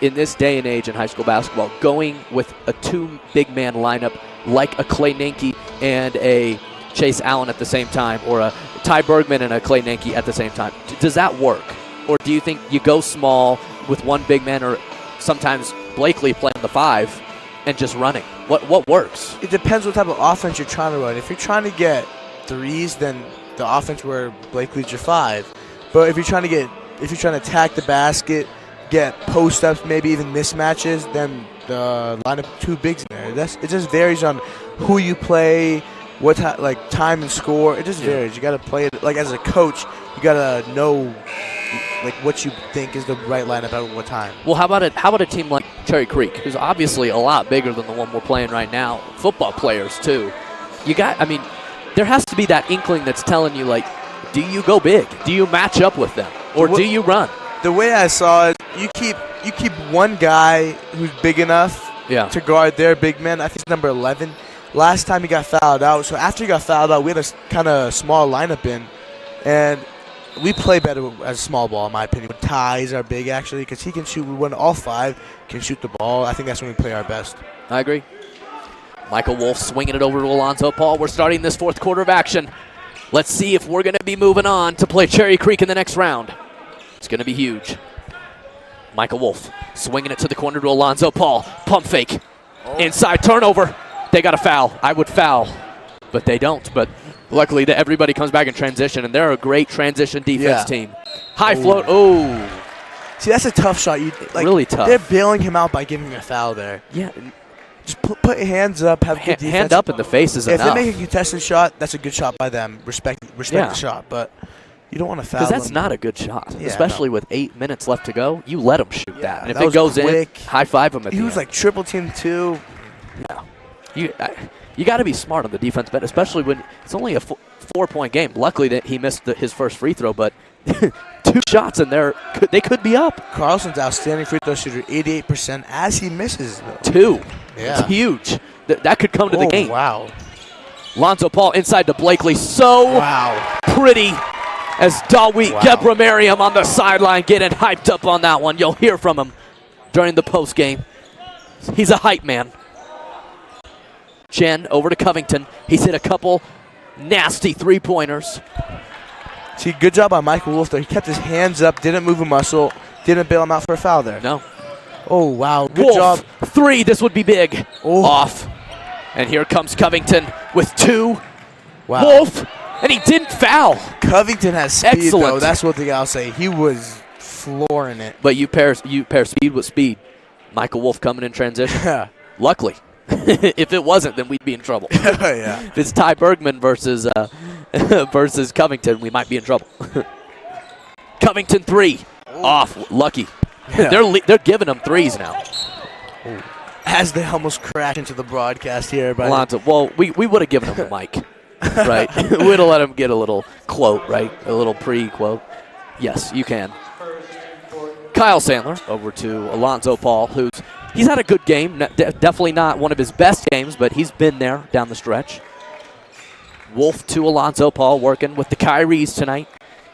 S3: in this day and age in high school basketball, going with a 2 big man lineup like a Clay Nanke and a Chase Allen at the same time, or a Ty Bergman and a Clay Nanke at the same time, does that work? Or do you think you go small with 1 big man, or sometimes Blakely playing the 5 and just running? What works?
S19: It depends what type of offense you're trying to run. If you're trying to get threes, then the offense where Blakely's your 5. But if you're trying to attack the basket, get post ups, maybe even mismatches, then the lineup 2 bigs in there. It just varies on who you play, what time and score. It just varies. You got to play it as a coach. You got to know what you think is the right lineup at what time.
S3: Well, how about a team like Cherry Creek, who's obviously a lot bigger than the one we're playing right now? Football players too. There has to be that inkling that's telling you, do you go big? Do you match up with them? Or do you run?
S19: The way I saw it, you keep 1 guy who's big enough to guard their big man. I think it's number 11. Last time he got fouled out. So after he got fouled out, we had a kind of small lineup in. And we play better as a small ball, in my opinion. Ty is our big, actually, because he can shoot. When all 5 can shoot the ball, I think that's when we play our best.
S3: I agree. Michael Wolf swinging it over to Alonzo Paul. We're starting this 4th quarter of action. Let's see if we're going to be moving on to play Cherry Creek in the next round. It's going to be huge. Michael Wolf swinging it to the corner to Alonzo Paul. Pump fake. Inside turnover. They got a foul. I would foul, but they don't. But luckily, everybody comes back in transition, and they're a great transition defense team. High float. Oh.
S19: See, that's a tough shot.
S3: Really tough.
S19: They're bailing him out by giving him a foul there.
S3: Yeah.
S19: Just put your hands up, have good defense.
S3: Hand up in the face is enough.
S19: If they make a contested shot, that's a good shot by them. Respect the shot, but you don't want to foul them.
S3: Because that's not a good shot, especially with 8 minutes left to go. You let them shoot that. And if it goes
S19: quick.
S3: in, high-five them at the end.
S19: He was triple team too.
S3: Yeah. You got to be smart on the defense, but especially when it's only a 4-point game. Luckily that he missed his first free throw, but 2 shots in there, they could be up.
S19: Carlson's outstanding free throw shooter, 88% as he misses.
S3: 2.
S19: Yeah.
S3: It's huge. That could come to the game.
S19: Wow.
S3: Lonzo Paul inside to Blakely. So pretty as Dawit Gebramariam on the sideline getting hyped up on that one. You'll hear from him during the post game. He's a hype man. Chen over to Covington. He's hit a couple nasty 3-pointers.
S19: See, good job by Michael Wolf there. He kept his hands up, didn't move a muscle, didn't bail him out for a foul there.
S3: No.
S19: Oh, wow. Good
S3: Wolf,
S19: job.
S3: 3. This would be big. Off. And here comes Covington with 2.
S19: Wow.
S3: Wolf. And he didn't foul.
S19: Covington has speed,
S3: Excellent.
S19: though. That's one thing I'll say. He was flooring it.
S3: But you pair speed with speed. Michael Wolf coming in transition. Luckily. If it wasn't, then we'd be in trouble. If it's Ty Bergman versus Covington, we might be in trouble. Covington 3. Off. Lucky. They're giving him 3s now.
S19: As they almost crash into the broadcast here.
S3: Alonzo, well, we would have given him the mic. right? We'd have let him get a little quote, right? A little pre-quote. Yes, you can. Kyle Sandler over to Alonzo Paul, he's had a good game. Definitely not one of his best games, but he's been there down the stretch. Wolf to Alonzo Paul, working with the Kyries tonight.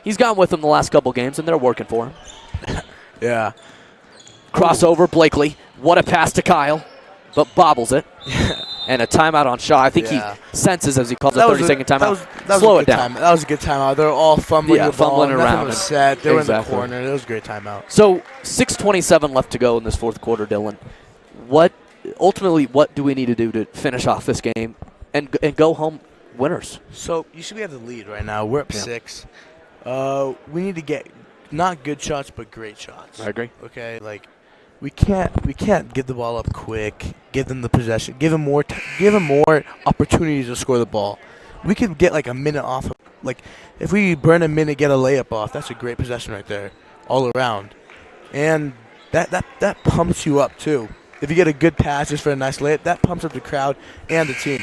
S3: He's gone with them the last couple games, and they're working for him.
S19: Yeah.
S3: Crossover, Blakely. What a pass to Kyle, but bobbles it. And a timeout on Shaw. I think he senses as he calls a 30-second timeout. Slow it down.
S19: That was a good timeougut. They're all fumbling the ball.
S3: Fumbling around.
S19: Nothing was set. They were in the corner. It was a great timeout.
S3: So 6:27 left to go in this fourth quarter, Dylan. Ultimately, what do we need to do to finish off this game and go home winners?
S19: So you see we have the lead right now. We're up 6. We need to get not good shots, but great shots.
S3: I agree.
S19: Okay, like we can't give the ball up quick. Give them the possession. Give them more opportunities to score the ball. We could get like a minute off. Like if we burn a minute, get a layup off. That's a great possession right there, all around, and that pumps you up too. If you get a good pass just for a nice layup, that pumps up the crowd and the team.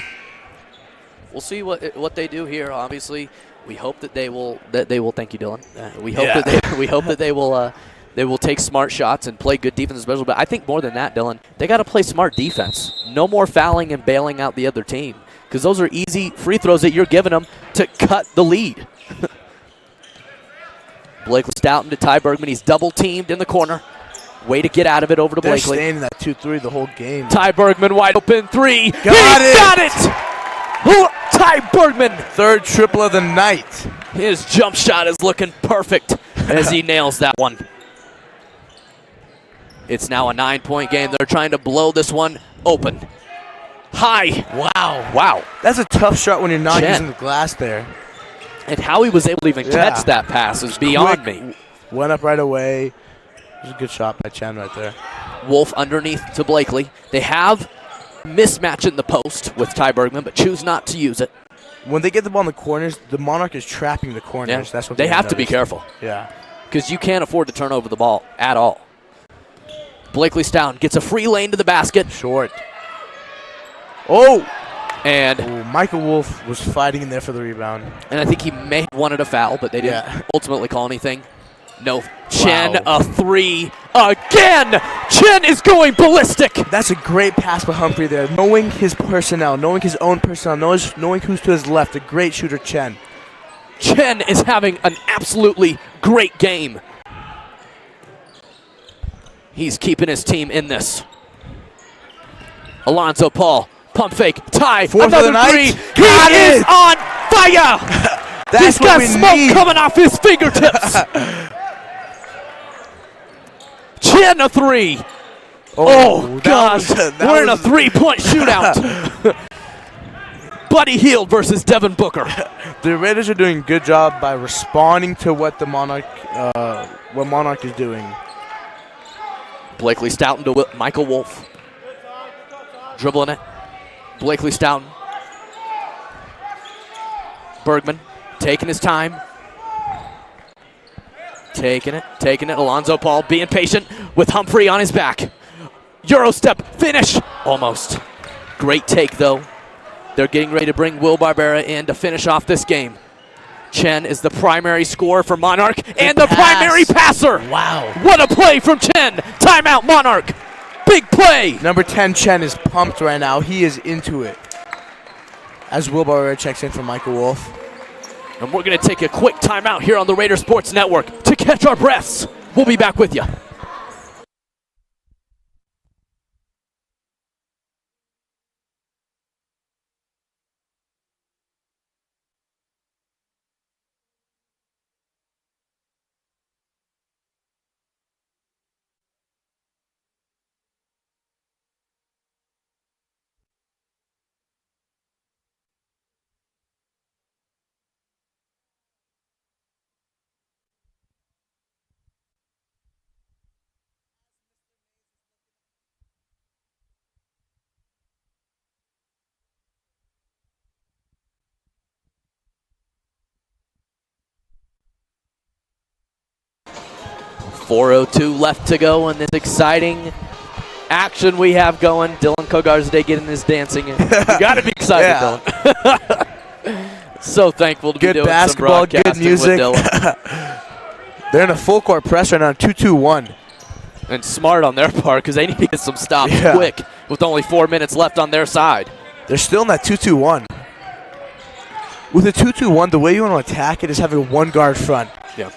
S3: We'll see what they do here. Obviously, we hope that they will. Thank you, Dylan. We hope that they will take smart shots and play good defense, especially. But I think more than that, Dylan, they got to play smart defense. No more fouling and bailing out the other team, because those are easy free throws that you're giving them to cut the lead. Blakely Stoughton to Ty Bergman. He's double teamed in the corner. Way to get out of it over to Blakely.
S19: They're staying in that 2-3 the whole game.
S3: Ty Bergman wide open 3.
S19: Got it!
S3: Ty Bergman.
S19: Third triple of the night.
S3: His jump shot is looking perfect as he nails that one. It's now a 9-point game. They're trying to blow this one open. High. Wow.
S19: That's a tough shot when you're not using the glass there.
S3: And how he was able to even catch that pass is beyond me.
S19: Went up right away. It was a good shot by Chen right there.
S3: Wolf underneath to Blakely. They have mismatch in the post with Ty Bergman, but choose not to use it.
S19: When they get the ball in the corners, the Monarch is trapping the corners.
S3: Yeah.
S19: That's what
S3: they have to be careful.
S19: Yeah.
S3: Because you can't afford to turn over the ball at all. Blakely Stoughton gets a free lane to the basket.
S19: Short. Oh!
S3: And
S19: Michael Wolf was fighting in there for the rebound.
S3: And I think he may have wanted a foul, but they didn't ultimately call anything. No. Chen, a 3 again. Chen is going ballistic.
S19: That's a great pass by Humphrey there. Knowing his personnel, knowing his own personnel, knowing who's to his left. A great shooter, Chen.
S3: Chen is having an absolutely great game. He's keeping his team in this. Alonzo Paul, pump fake, Ty, another 3. He is on fire. He's got smoke coming off his fingertips. Chen, a 3. Oh gosh, we're in a 3-point shootout. Buddy Hield versus Devin Booker.
S19: The Raiders are doing a good job by responding to what the Monarch is doing.
S3: Blakely Stoughton to Michael Wolf. Dribbling it. Blakely Stoughton. Bergman taking his time. Taking it. Alonzo Paul being patient with Humphrey on his back. Euro step, finish. Almost. Great take, though. They're getting ready to bring Will Barbera in to finish off this game. Chen is the primary scorer for Monarch and the primary passer.
S19: Wow.
S3: What a play from Chen. Timeout, Monarch. Big play.
S19: Number 10, Chen, is pumped right now. He is into it. As Will Barbera checks in for Michael Wolf.
S3: And we're going to take a quick timeout here on the Raider Sports Network to catch our breaths. We'll be back with you. .402 left to go in this exciting action we have going. Dylan Kogarzadeh getting his dancing in. You got to be excited, Dylan. So thankful to be
S19: Good
S3: doing
S19: basketball,
S3: some
S19: good
S3: broadcasting
S19: music.
S3: with Dylan.
S19: They're in a full court press right now, 2-2-1.
S3: And smart on their part because they need to get some stops quick with only 4 minutes left on their side.
S19: They're still in that 2-2-1. With a 2-2-1, the way you want to attack it is having a one guard front.
S3: Yeah.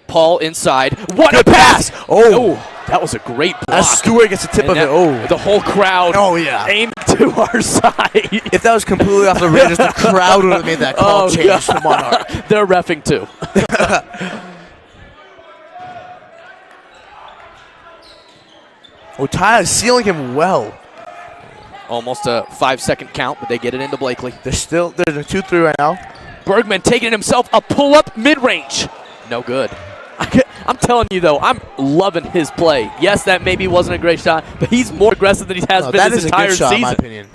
S3: Paul inside. What
S19: Good
S3: a pass!
S19: Oh,
S3: that was a great block.
S19: as Stewart gets the tip of it. Oh,
S3: the whole crowd. Aimed to our side.
S19: If that was completely off the Raiders, the crowd would have made that call change to Monarch.
S3: They're reffing too.
S19: Tyler's sealing him well.
S3: Almost a 5-second count, but they get it into Blakely.
S19: There's a 2-3 right now.
S3: Bergman taking himself a pull-up mid-range. No good. I'm telling you, though, I'm loving his play. Yes, that maybe wasn't a great shot, but he's more aggressive than he has been this entire season.
S19: That is a good shot, in my opinion.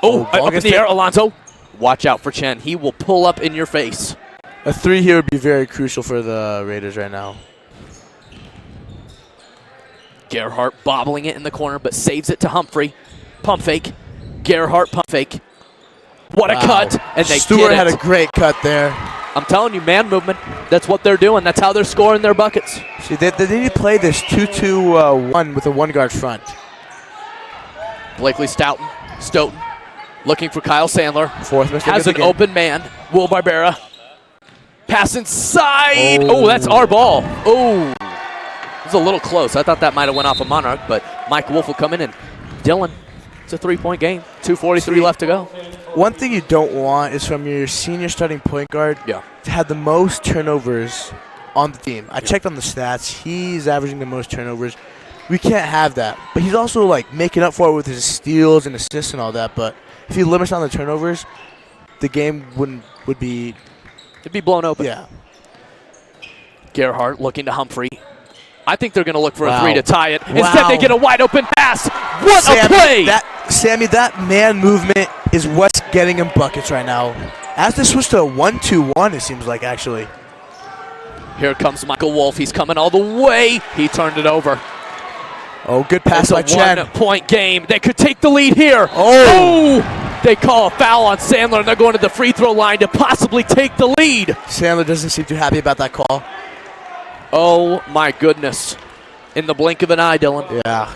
S3: Up in the air, Alonso. Watch out for Chen. He will pull up in your face.
S19: A 3 here would be very crucial for the Raiders right now.
S3: Gerhardt bobbling it in the corner, but saves it to Humphrey. Pump fake. Gerhardt pump fake. What a cut. And they
S19: Stewart
S3: get it.
S19: had a great cut there.
S3: I'm telling you, man movement. That's what they're doing. That's how they're scoring their buckets.
S19: See, they need to play this 2-2-1 with a one guard front.
S3: Blakely Stoughton looking for Kyle Sandler.
S19: Fourth mistake
S3: has an open man. Will Barbera. Pass inside. Oh, that's our ball. Oh. It was a little close. I thought that might have went off of Monarch, but Mike Wolf will come in, and Dylan, it's a 3-point game. 2:43 left to go.
S19: One thing you don't want is from your senior starting point guard to have the most turnovers on the team. I checked on the stats. He's averaging the most turnovers. We can't have that. But he's also like making up for it with his steals and assists and all that. But if he limits on the turnovers, the game would be...
S3: It'd be blown open.
S19: Yeah.
S3: Gerhardt looking to Humphrey. I think they're going to look for a 3 to tie it. Instead, they get a wide open pass. What a play!
S19: Sammy, that man movement is what's getting him buckets right now. As they switch to a 1-2-1, it seems like, actually.
S3: Here comes Michael Wolf. He's coming all the way. He turned it over.
S19: Oh, good pass by Chen.
S3: It's a 1-point game. They could take the lead here. Oh! They call a foul on Sandler, and they're going to the free throw line to possibly take the lead.
S19: Sandler doesn't seem too happy about that call.
S3: Oh, my goodness. In the blink of an eye, Dylan.
S19: Yeah.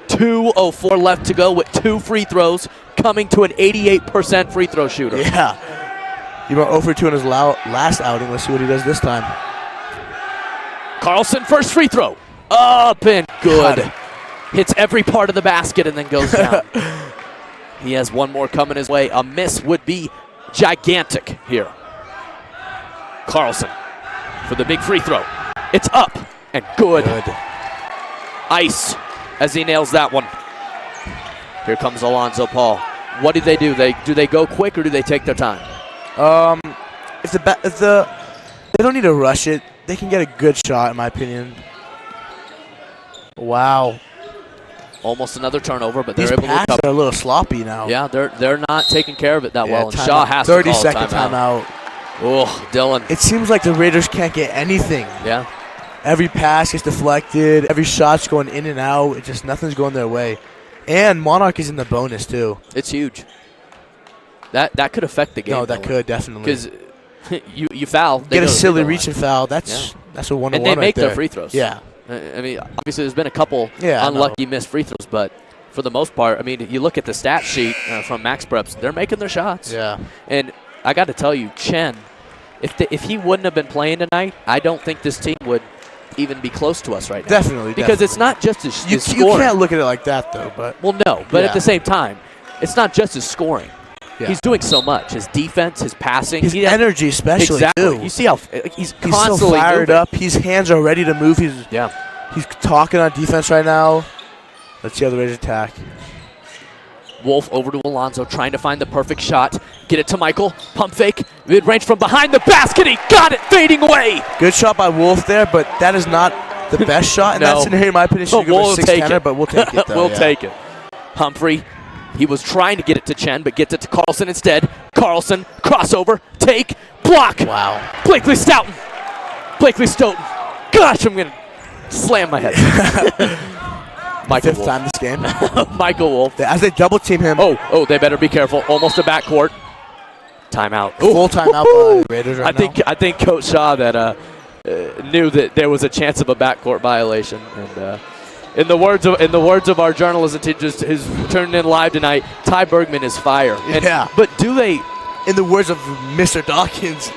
S3: 2:04 left to go with 2 free throws, coming to an 88% free throw shooter.
S19: Yeah. He went 0 for 2 in his last outing. Let's see what he does this time.
S3: Carlson, first free throw. Up and good. Hits every part of the basket and then goes down. He has one more coming his way. A miss would be gigantic here. Carlson for the big free throw. It's up and good. Ice as he nails that one. Here comes Alonzo Paul. What do? Do they go quick or do they take their time?
S19: If they don't need to rush it, they can get a good shot, in my opinion. Wow.
S3: Almost another turnover, but
S19: these
S3: they're able to
S19: passes are a little sloppy now.
S3: Yeah, they're not taking care of it that well. And Shaw has to call
S19: 30-second timeout.
S3: Oh, Dylan.
S19: It seems like the Raiders can't get anything.
S3: Yeah.
S19: Every pass gets deflected. Every shot's going in and out. It just nothing's going their way. And Monarch is in the bonus too.
S3: It's huge. That could affect the game.
S19: No, that could definitely.
S3: Because you foul.
S19: Get a silly reaching foul. That's a 1-1
S3: And they make
S19: their
S3: free throws.
S19: Yeah.
S3: I mean, obviously there's been a couple unlucky missed free throws, but for the most part, I mean, you look at the stat sheet from Max Preps, they're making their shots.
S19: Yeah.
S3: And I got to tell you, Chen, if he wouldn't have been playing tonight, I don't think this team would even be close to us right now.
S19: Definitely.
S3: Because it's not just his scoring.
S19: You can't look at it like that, though. But
S3: well, no. But at the same time, it's not just his scoring. Yeah. He's doing so much. His defense, his passing.
S19: His energy especially, too.
S3: You see how he's constantly
S19: so fired
S3: moving.
S19: up. His hands are ready to move. He's talking on defense right now. Let's see how the Raiders attack.
S3: Wolf over to Alonzo, trying to find the perfect shot. Get it to Michael. Pump fake. Mid-range from behind the basket. He got it, fading away.
S19: Good shot by Wolf there, but that is not the best shot in that scenario. In my opinion, should go for 6-10er, but we'll take it, though.
S3: We'll take it. Humphrey, he was trying to get it to Chen, but gets it to Carlson instead. Carlson, crossover, take, block.
S19: Wow.
S3: Blakely Stoughton. Gosh, I'm going to slam my head. Michael
S19: Fifth time this game.
S3: Michael Wolf.
S19: As they double team him.
S3: Oh, they better be careful. Almost a backcourt. Timeout.
S19: Full timeout by Raiders right now.
S3: I think Coach Shaw that knew that there was a chance of a backcourt violation. And in the words of our journalism team, just who's turning in live tonight, Ty Bergman is fire.
S19: Yeah.
S3: But do they?
S19: In the words of Mr. Dawkins.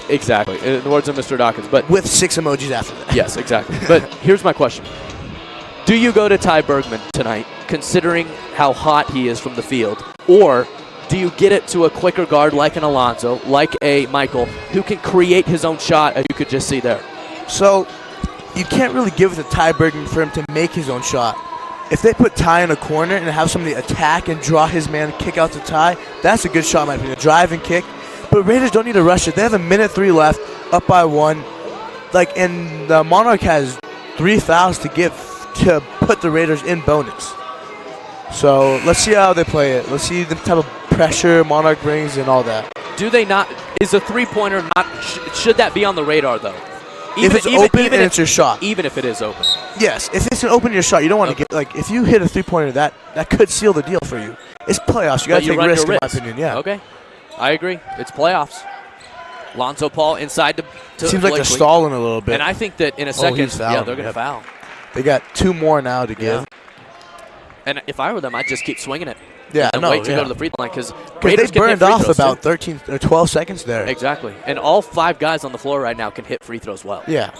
S3: Exactly. In the words of Mr. Dawkins. But
S19: with 6 emojis after that.
S3: Yes, exactly. But here's my question. Do you go to Ty Bergman tonight, considering how hot he is from the field, or do you get it to a quicker guard like an Alonzo, like a Michael, who can create his own shot, as you could just see there?
S19: So you can't really give it to Ty Bergman for him to make his own shot. If they put Ty in a corner and have somebody attack and draw his man, kick out to Ty, that's a good shot, in my opinion. Drive and kick. But Raiders don't need to rush it. They have 1:03 left, up by 1. And the Monarch has 3 fouls to give to put the Raiders in bonus. So let's see how they play it. Let's see the type of pressure Monarch brings and all that.
S3: Do they not? Is a three-pointer not? Should that be on the radar though?
S19: If it's open and it's your shot.
S3: Even if it is open.
S19: Yes, if it's an open your shot, you don't want to get if you hit a 3-pointer, that could seal the deal for you. It's playoffs. You got to take risk, in my opinion. Yeah.
S3: Okay, I agree. It's playoffs. Lonzo Paul inside to
S19: Seems
S3: Blakely.
S19: like they're stalling a little bit.
S3: And I think that in a second, they're going to foul.
S19: They got 2 more now to give.
S3: And if I were them, I'd just keep swinging it.
S19: Yeah,
S3: and wait to go to the free throw line because
S19: they burned off about 13 or 12 seconds there.
S3: Exactly. And all 5 guys on the floor right now can hit free throws well.
S19: Yeah.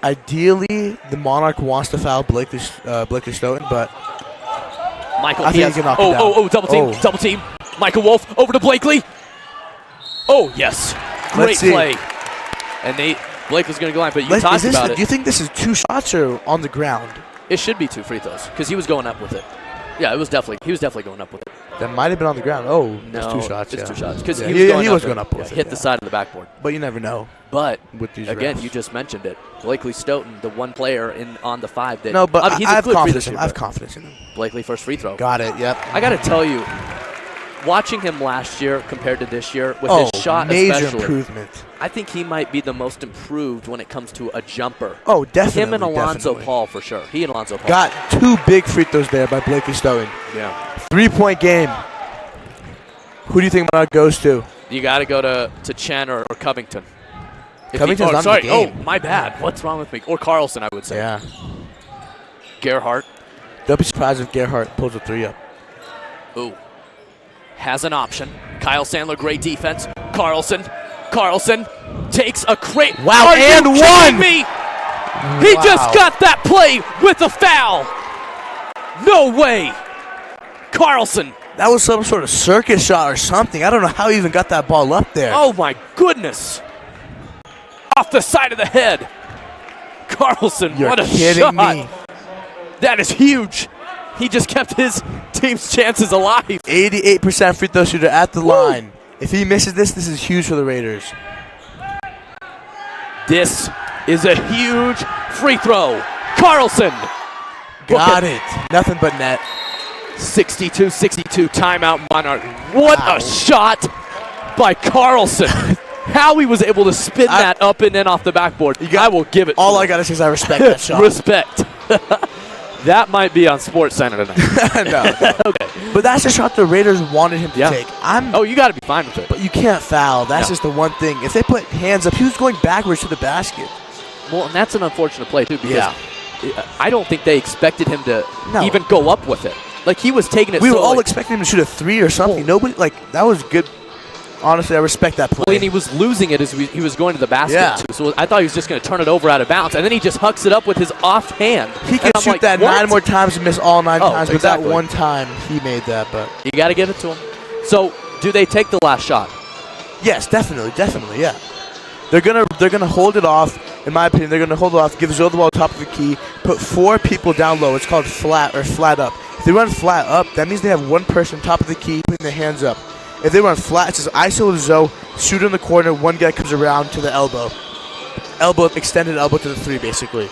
S19: Ideally, the Monarch wants to foul Blakely Stoughton, but
S3: Michael,
S19: I think he can knock it down.
S3: Double team. Michael Wolf over to Blakely. Oh, yes. Great play. And Blakely's going to go line, but you talked about it.
S19: Do you think this is 2 shots or on the ground?
S3: It should be 2 free throws because he was going up with it. Yeah, he was definitely going up with it.
S19: That might have been on the ground. Oh,
S3: no,
S19: it's 2 shots.
S3: It's 2 shots because
S19: he
S3: was
S19: going up with it.
S3: Hit the side of the backboard.
S19: But you never know.
S3: But
S19: with these
S3: again,
S19: refs.
S3: you just mentioned it. Blakely Stoughton, the one player on the 5 that.
S19: No, but
S3: he's
S19: I have confidence
S3: in
S19: him. I have confidence in him.
S3: Blakely first free throw.
S19: Got it. Yep.
S3: I got to tell you, watching him last year compared to this year with his shot,
S19: major
S3: especially,
S19: improvement.
S3: I think he might be the most improved when it comes to a jumper.
S19: Oh, definitely.
S3: Him and Alonzo Paul for sure. He and Alonzo Paul
S19: got 2 big free throws there by Blakely Stoughton.
S3: Yeah.
S19: 3-point game. Who do you think Monarch goes to?
S3: You got to go to Chen or Covington.
S19: Covington's not in the game.
S3: Oh, my bad. What's wrong with me? Or Carlson, I would say.
S19: Yeah.
S3: Gerhardt.
S19: Don't be surprised if Gerhardt pulls a 3 up.
S3: Ooh. Has an option. Kyle Sandler, great defense. Carlson takes a great.
S19: Wow,
S3: Are
S19: and
S3: you
S19: one!
S3: Me? He just got that play with a foul. No way. Carlson.
S19: That was some sort of circus shot or something. I don't know how he even got that ball up there.
S3: Oh, my goodness. Off the side of the head. Carlson,
S19: You're
S3: what a
S19: kidding
S3: shot.
S19: me.
S3: That is huge. He just kept his team's chances alive.
S19: 88% free throw shooter at the line. If he misses this is huge for the Raiders.
S3: This is a huge free throw. Carlson.
S19: Got it. Nothing but net.
S3: 62-62 timeout Monarch. What a shot by Carlson. How he was able to spin that up and in off the backboard. I will give it.
S19: All I got to say is I respect that shot.
S3: Respect. That might be on Sports Center tonight.
S19: No. Okay. But that's the shot the Raiders wanted him to take.
S3: You got to be fine with it.
S19: But you can't foul. That's just the one thing. If they put hands up, he was going backwards to the basket.
S3: Well, and that's an unfortunate play, too, because I don't think they expected him to even go up with it. Like, he was taking it
S19: We were all expecting him to shoot a 3 or something. Nobody, that was good. Honestly, I respect that play.
S3: Well, and he was losing it as he was going to the basket, too. So I thought he was just going to turn it over out of bounds. And then he just hucks it up with his offhand.
S19: He can shoot that 9 more times and miss all 9 times. But that one time, he made that. But
S3: you got to give it to him. So, do they take the last shot?
S19: Yes, definitely, yeah. They're gonna hold it off. In my opinion, they're gonna hold it off. Give Zoe the ball top of the key. Put 4 people down low. It's called flat or flat up. If they run flat up, that means they have 1 person top of the key putting their hands up. If they run flat, it says ISO to Zoe, shoot in the corner, 1 guy comes around to the elbow. Extended elbow to the 3, basically.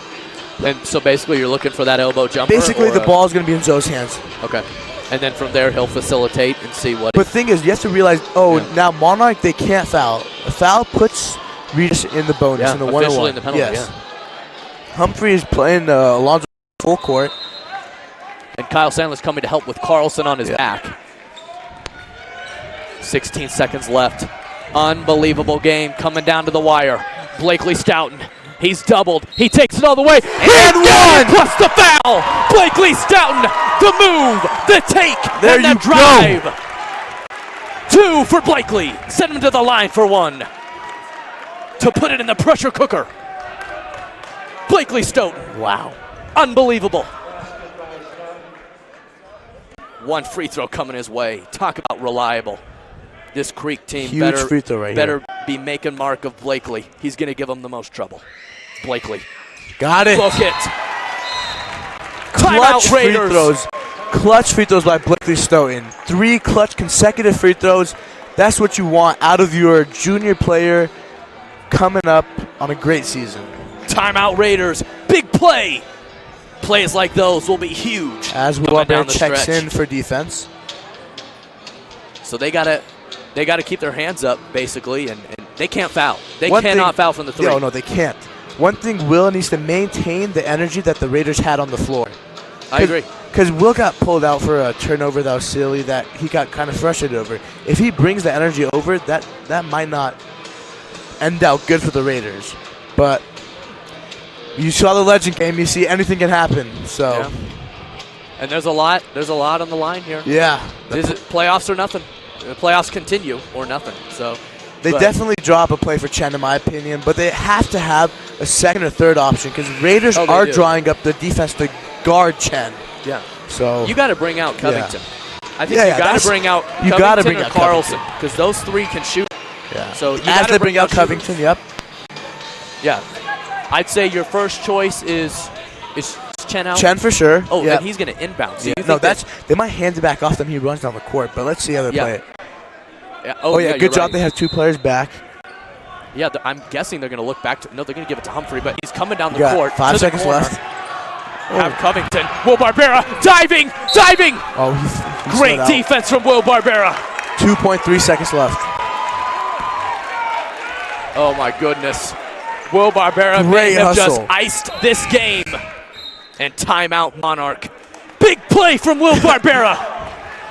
S3: And so basically you're looking for that elbow jumper?
S19: Basically, the ball is going to be in Zoe's hands.
S3: Okay. And then from there, he'll facilitate and see what...
S19: But the thing is, you have to realize, now Monarch, they can't foul. A foul puts Regis in the bonus, in the 1-on-1.
S3: Officially in the penalty,
S19: Humphrey is playing Alonzo full court.
S3: And Kyle Sandler's coming to help with Carlson on his back. 16 seconds left. Unbelievable game coming down to the wire. Blakely Stoughton, he's doubled. He takes it all the way.
S19: And one!
S3: Plus the foul. Blakely Stoughton, the move, the take,
S19: there
S3: and the drive. Go. 2 for Blakely. Send him to the line for 1. To put it in the pressure cooker. Blakely Stoughton.
S19: Wow.
S3: Unbelievable. 1 free throw coming his way. Talk about reliable. This Creek team
S19: Huge free throw right
S3: better
S19: here.
S3: be making mark of Blakely. He's going to give them the most trouble. Blakely.
S19: Got it.
S3: Book it.
S19: Clutch
S3: Timeout
S19: free
S3: Raiders.
S19: throws. Clutch free throws by Blakely Stoughton. 3 clutch consecutive free throws. That's what you want out of your junior player coming up on a great season.
S3: Timeout Raiders. Big play. Plays like those will be huge.
S19: As Will checks in for defense.
S3: So they gotta keep their hands up basically, and they can't foul. They cannot foul from the 3.
S19: No, they can't. One thing, Will needs to maintain the energy that the Raiders had on the floor.
S3: I agree.
S19: Because Will got pulled out for a turnover that was silly that he got kind of frustrated over. If he brings the energy over, that might not end out good for the Raiders. But you saw the Legend game. You see anything can happen. So,
S3: yeah. And there's a lot on the line here.
S19: Yeah.
S3: Is it playoffs or nothing? The playoffs continue or nothing. So
S19: they definitely drop a play for Chen, in my opinion, but they have to have a second or third option because Raiders are drawing up the defense to guard Chen.
S3: Yeah.
S19: So
S3: you got to bring out Covington.
S19: Yeah.
S3: I think you got to bring out Covington or Carlson because those 3 can shoot.
S19: Yeah.
S3: So you
S19: got to bring out Covington. Yep.
S3: Yeah. I'd say your first choice is Chen out.
S19: Chen for sure.
S3: Oh, and he's going to inbound. So
S19: no, they might hand it back off them. He runs down the court, but let's see how they play it.
S3: Yeah.
S19: Oh yeah, good job. They have 2 players back.
S3: Yeah, I'm guessing they're going to look back to. No, they're going to give it to Humphrey, but he's coming down the court.
S19: 5 seconds left.
S3: Have Covington. Will Barbera diving.
S19: Oh, he's
S3: great defense from Will Barbera.
S19: 2.3 seconds left.
S3: Oh my goodness. Will Barbera may have just iced this game. And timeout Monarch. Big play from Will Barbera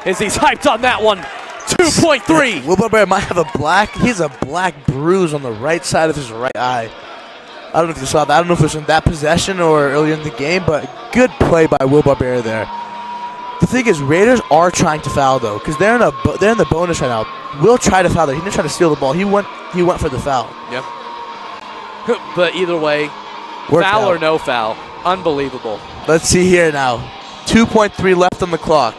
S3: as he's hyped on that one. 2.3.
S19: Will Barbera might have a black bruise on the right side of his right eye. I don't know if you saw that. I don't know if it was in that possession or earlier in the game, but good play by Will Barbera there. The thing is, Raiders are trying to foul though, because they're in the bonus right now. Will try to foul there. He didn't try to steal the ball. He went for the foul.
S3: Yep. But either way, foul or no foul, unbelievable.
S19: Let's see here now. 2.3 left on the clock.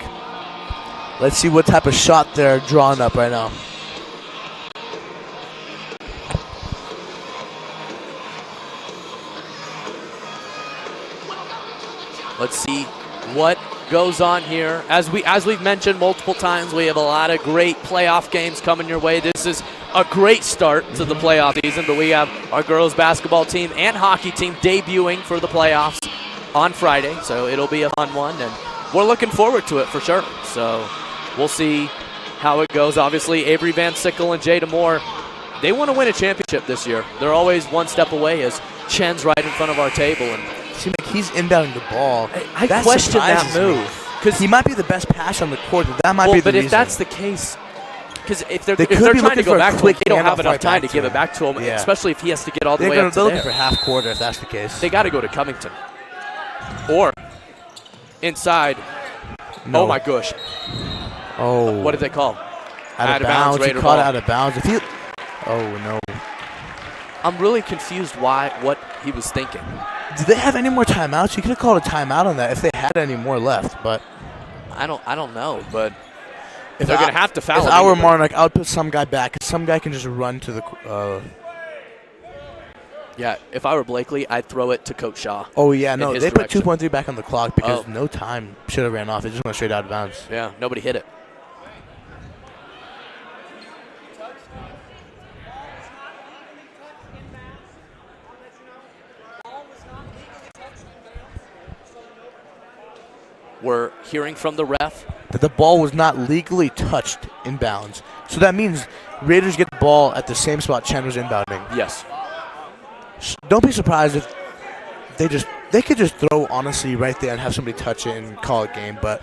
S19: Let's see what type of shot they're drawing up right now.
S3: Let's see what goes on here. As we've mentioned multiple times, we have a lot of great playoff games coming your way. This is a great start to the playoff season, but we have our girls basketball team and hockey team debuting for the playoffs on Friday, so it'll be a fun one, and we're looking forward to it for sure. So we'll see how it goes. Obviously, Avery Van Sickle and Jada Moore, they want to win a championship this year. They're always one step away as Chen's right in front of our table, and
S19: seems like he's inbounding the ball.
S3: I question that move
S19: because he might be the best pass on the court. That might be the
S3: reason. But if that's the case, because if they're trying to go back to him, they don't have enough time to give it back to him, especially if he has to get all the way up to there.
S19: They're looking for half quarter if that's the case.
S3: They got to go to Covington or inside.
S19: No.
S3: Oh my gosh!
S19: Oh,
S3: what did they call?
S19: Out of bounds. He caught it out of bounds. Oh no!
S3: I'm really confused what he was thinking.
S19: Did they have any more timeouts? You could have called a timeout on that if they had any more left, but
S3: I don't know. But if they're going to have to foul.
S19: If I were Monarch, I would put some guy back. Some guy can just run to the.
S3: Yeah, if I were Blakely, I'd throw it to Coach Shaw.
S19: Oh yeah, no, they put 2.3 back on the clock because no time should have ran off. It just went straight out of bounds.
S3: Yeah, nobody hit it. We're hearing from the ref
S19: that the ball was not legally touched inbounds. So that means Raiders get the ball at the same spot Chen was inbounding.
S3: Yes.
S19: Don't be surprised if they could just throw honestly right there and have somebody touch it and call it game, but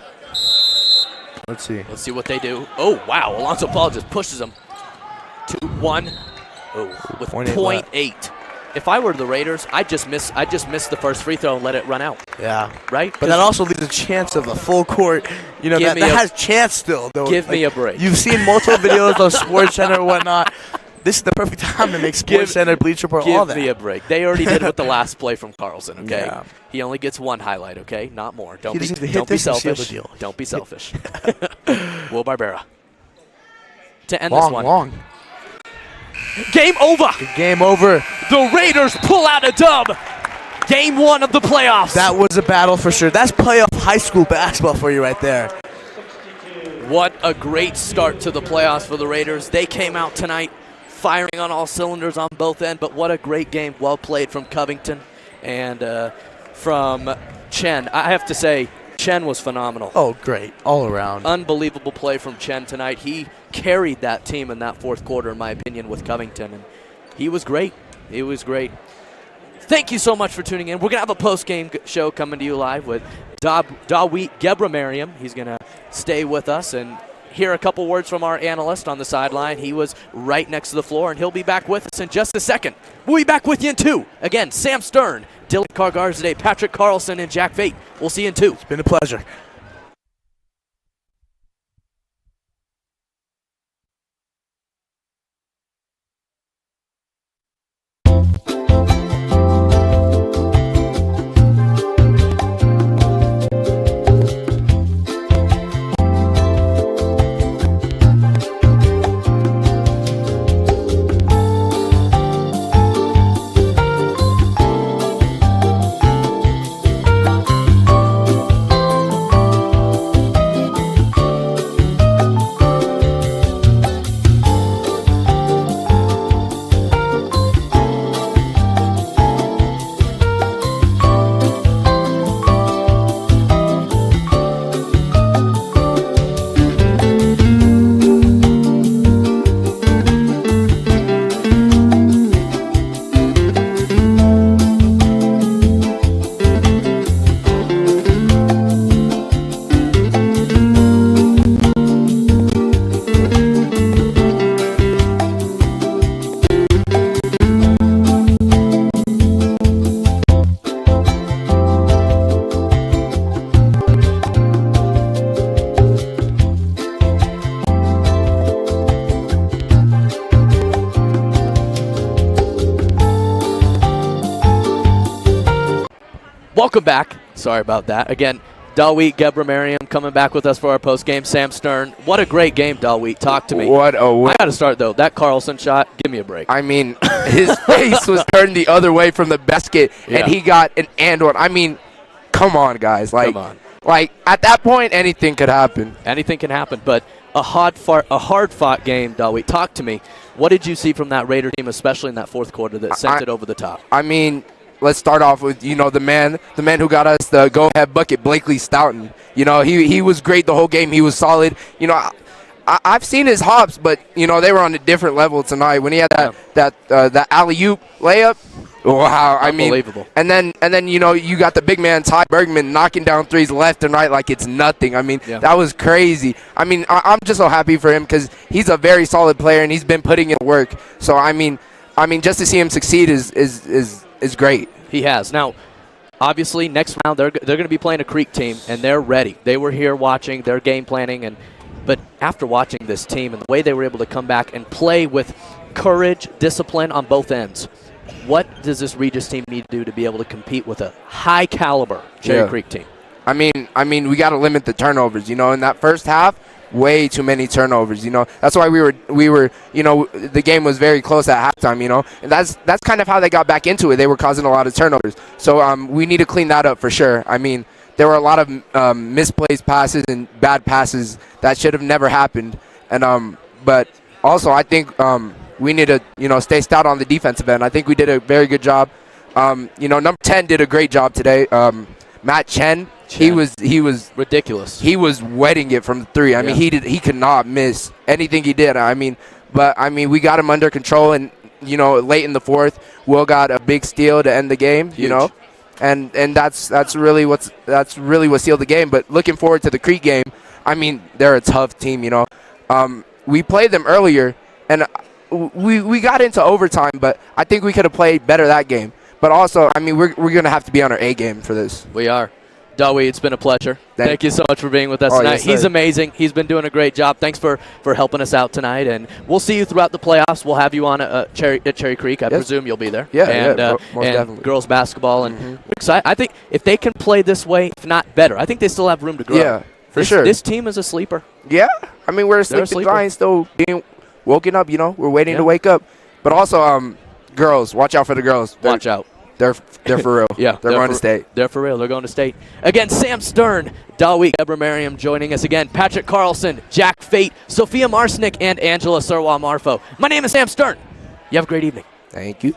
S19: Let's see.
S3: Let's see what they do. Oh, wow. Alonzo Paul just pushes him. 2-1. Oh, with 0.8. If I were the Raiders, I'd just miss the first free throw and let it run out.
S19: Yeah.
S3: Right?
S19: But that also leaves a chance of a full court. You know, that has chance still, though.
S3: Give me a break.
S19: You've seen multiple videos on SportsCenter and whatnot. This is the perfect time to make SportsCenter, Bleacher Report, all that.
S3: Give me a break. They already did with the last play from Carlson, okay?
S19: Yeah.
S3: He only gets one highlight, okay? Not more. Don't be
S19: selfish.
S3: Don't be selfish. Will Barbera. To end
S19: Long,
S3: this one.
S19: long.
S3: Game over.
S19: Game over.
S3: The Raiders pull out a dub. Game 1 of the playoffs.
S19: That was a battle for sure. That's playoff high school basketball for you right there.
S3: What a great start to the playoffs for the Raiders. They came out tonight firing on all cylinders on both ends, but what a great game. Well played from Covington and from Chen. I have to say, Chen was phenomenal.
S19: Oh, great. All around.
S3: Unbelievable play from Chen tonight. He carried that team in that fourth quarter, in my opinion, with Covington. And he was great. He was great. Thank you so much for tuning in. We're going to have a post-game show coming to you live with Dawit Gebramariam. He's going to stay with us and hear a couple words from our analyst on the sideline. He was right next to the floor, and he'll be back with us in just a second. We'll be back with you in 2. Again, Sam Stern, Dylan Cargarzade, Patrick Carlson, and Jack Fate. We'll see you in 2.
S19: It's been a pleasure.
S3: Welcome back. Sorry about that. Again, Dawit Gebramariam coming back with us for our post-game. Sam Stern. What a great game, Dawit. Talk to me. I got to start, though. That Carlson shot, give me a break.
S1: I mean, his face was turned the other way from the basket, and he got an and one. I mean, come on, guys. Like,
S3: Come on.
S1: Like, at that point, anything could happen.
S3: Anything can happen, but a hard-fought game, Dawit. Talk to me. What did you see from that Raider team, especially in that fourth quarter, that sent it over the top?
S1: I mean, let's start off with, the man who got us the go-ahead bucket, Blakely Stoughton. He was great the whole game. He was solid. I've seen his hops, but, they were on a different level tonight. When he had that alley-oop layup, wow.
S3: Unbelievable.
S1: And then you got the big man, Ty Bergman, knocking down threes left and right like it's nothing. That was crazy. I'm just so happy for him because he's a very solid player, and he's been putting in work. So, just to see him succeed is great.
S3: He has. Now, obviously, next round they're going to be playing a Creek team, and they're ready. They were here watching, their game planning, but after watching this team and the way they were able to come back and play with courage, discipline on both ends, what does this Regis team need to do to be able to compete with a high-caliber Cherry Creek team?
S1: I mean, we got to limit the turnovers. In that first half, way too many turnovers. That's why we were. The game was very close at halftime. And that's kind of how they got back into it. They were causing a lot of turnovers. So we need to clean that up for sure. There were a lot of misplaced passes and bad passes that should have never happened. And but also I think we need to stay stout on the defensive end. I think we did a very good job. Number 10 did a great job today. Matt Chen. He was
S3: ridiculous.
S1: He was wetting it from 3. He could not miss anything he did. But we got him under control, and late in the fourth, Will got a big steal to end the game. And that's really what sealed the game. But looking forward to the Creek game, I mean, they're a tough team, you know. We played them earlier, and we got into overtime, but I think we could have played better that game. But also, I mean, we're going to have to be on our A game for this.
S3: We are. Dawi, it's been a pleasure. Thank you so much for being with us tonight.
S1: Yes,
S3: he's amazing. He's been doing a great job. Thanks for helping us out tonight. And we'll see you throughout the playoffs. We'll have you on at Cherry Creek. I presume you'll be there.
S1: Yeah,
S3: and
S1: most definitely.
S3: Girls basketball. And we're excited. I think if they can play this way, if not better, I think they still have room to grow.
S1: Yeah, for sure.
S3: This team is a sleeper.
S1: Yeah. I mean, we're a sleeping giant still being woken up, you know. We're waiting to wake up. But also, girls, watch out for the girls.
S3: Watch out.
S1: They're for real.
S3: Yeah,
S1: they're going to state.
S3: They're for real. They're going to state. Again, Sam Stern, Dawi, Deborah Merriam joining us again. Patrick Carlson, Jack Fate, Sophia Marsnick, and Angela Surwa Marfo. My name is Sam Stern. You have a great evening.
S1: Thank you.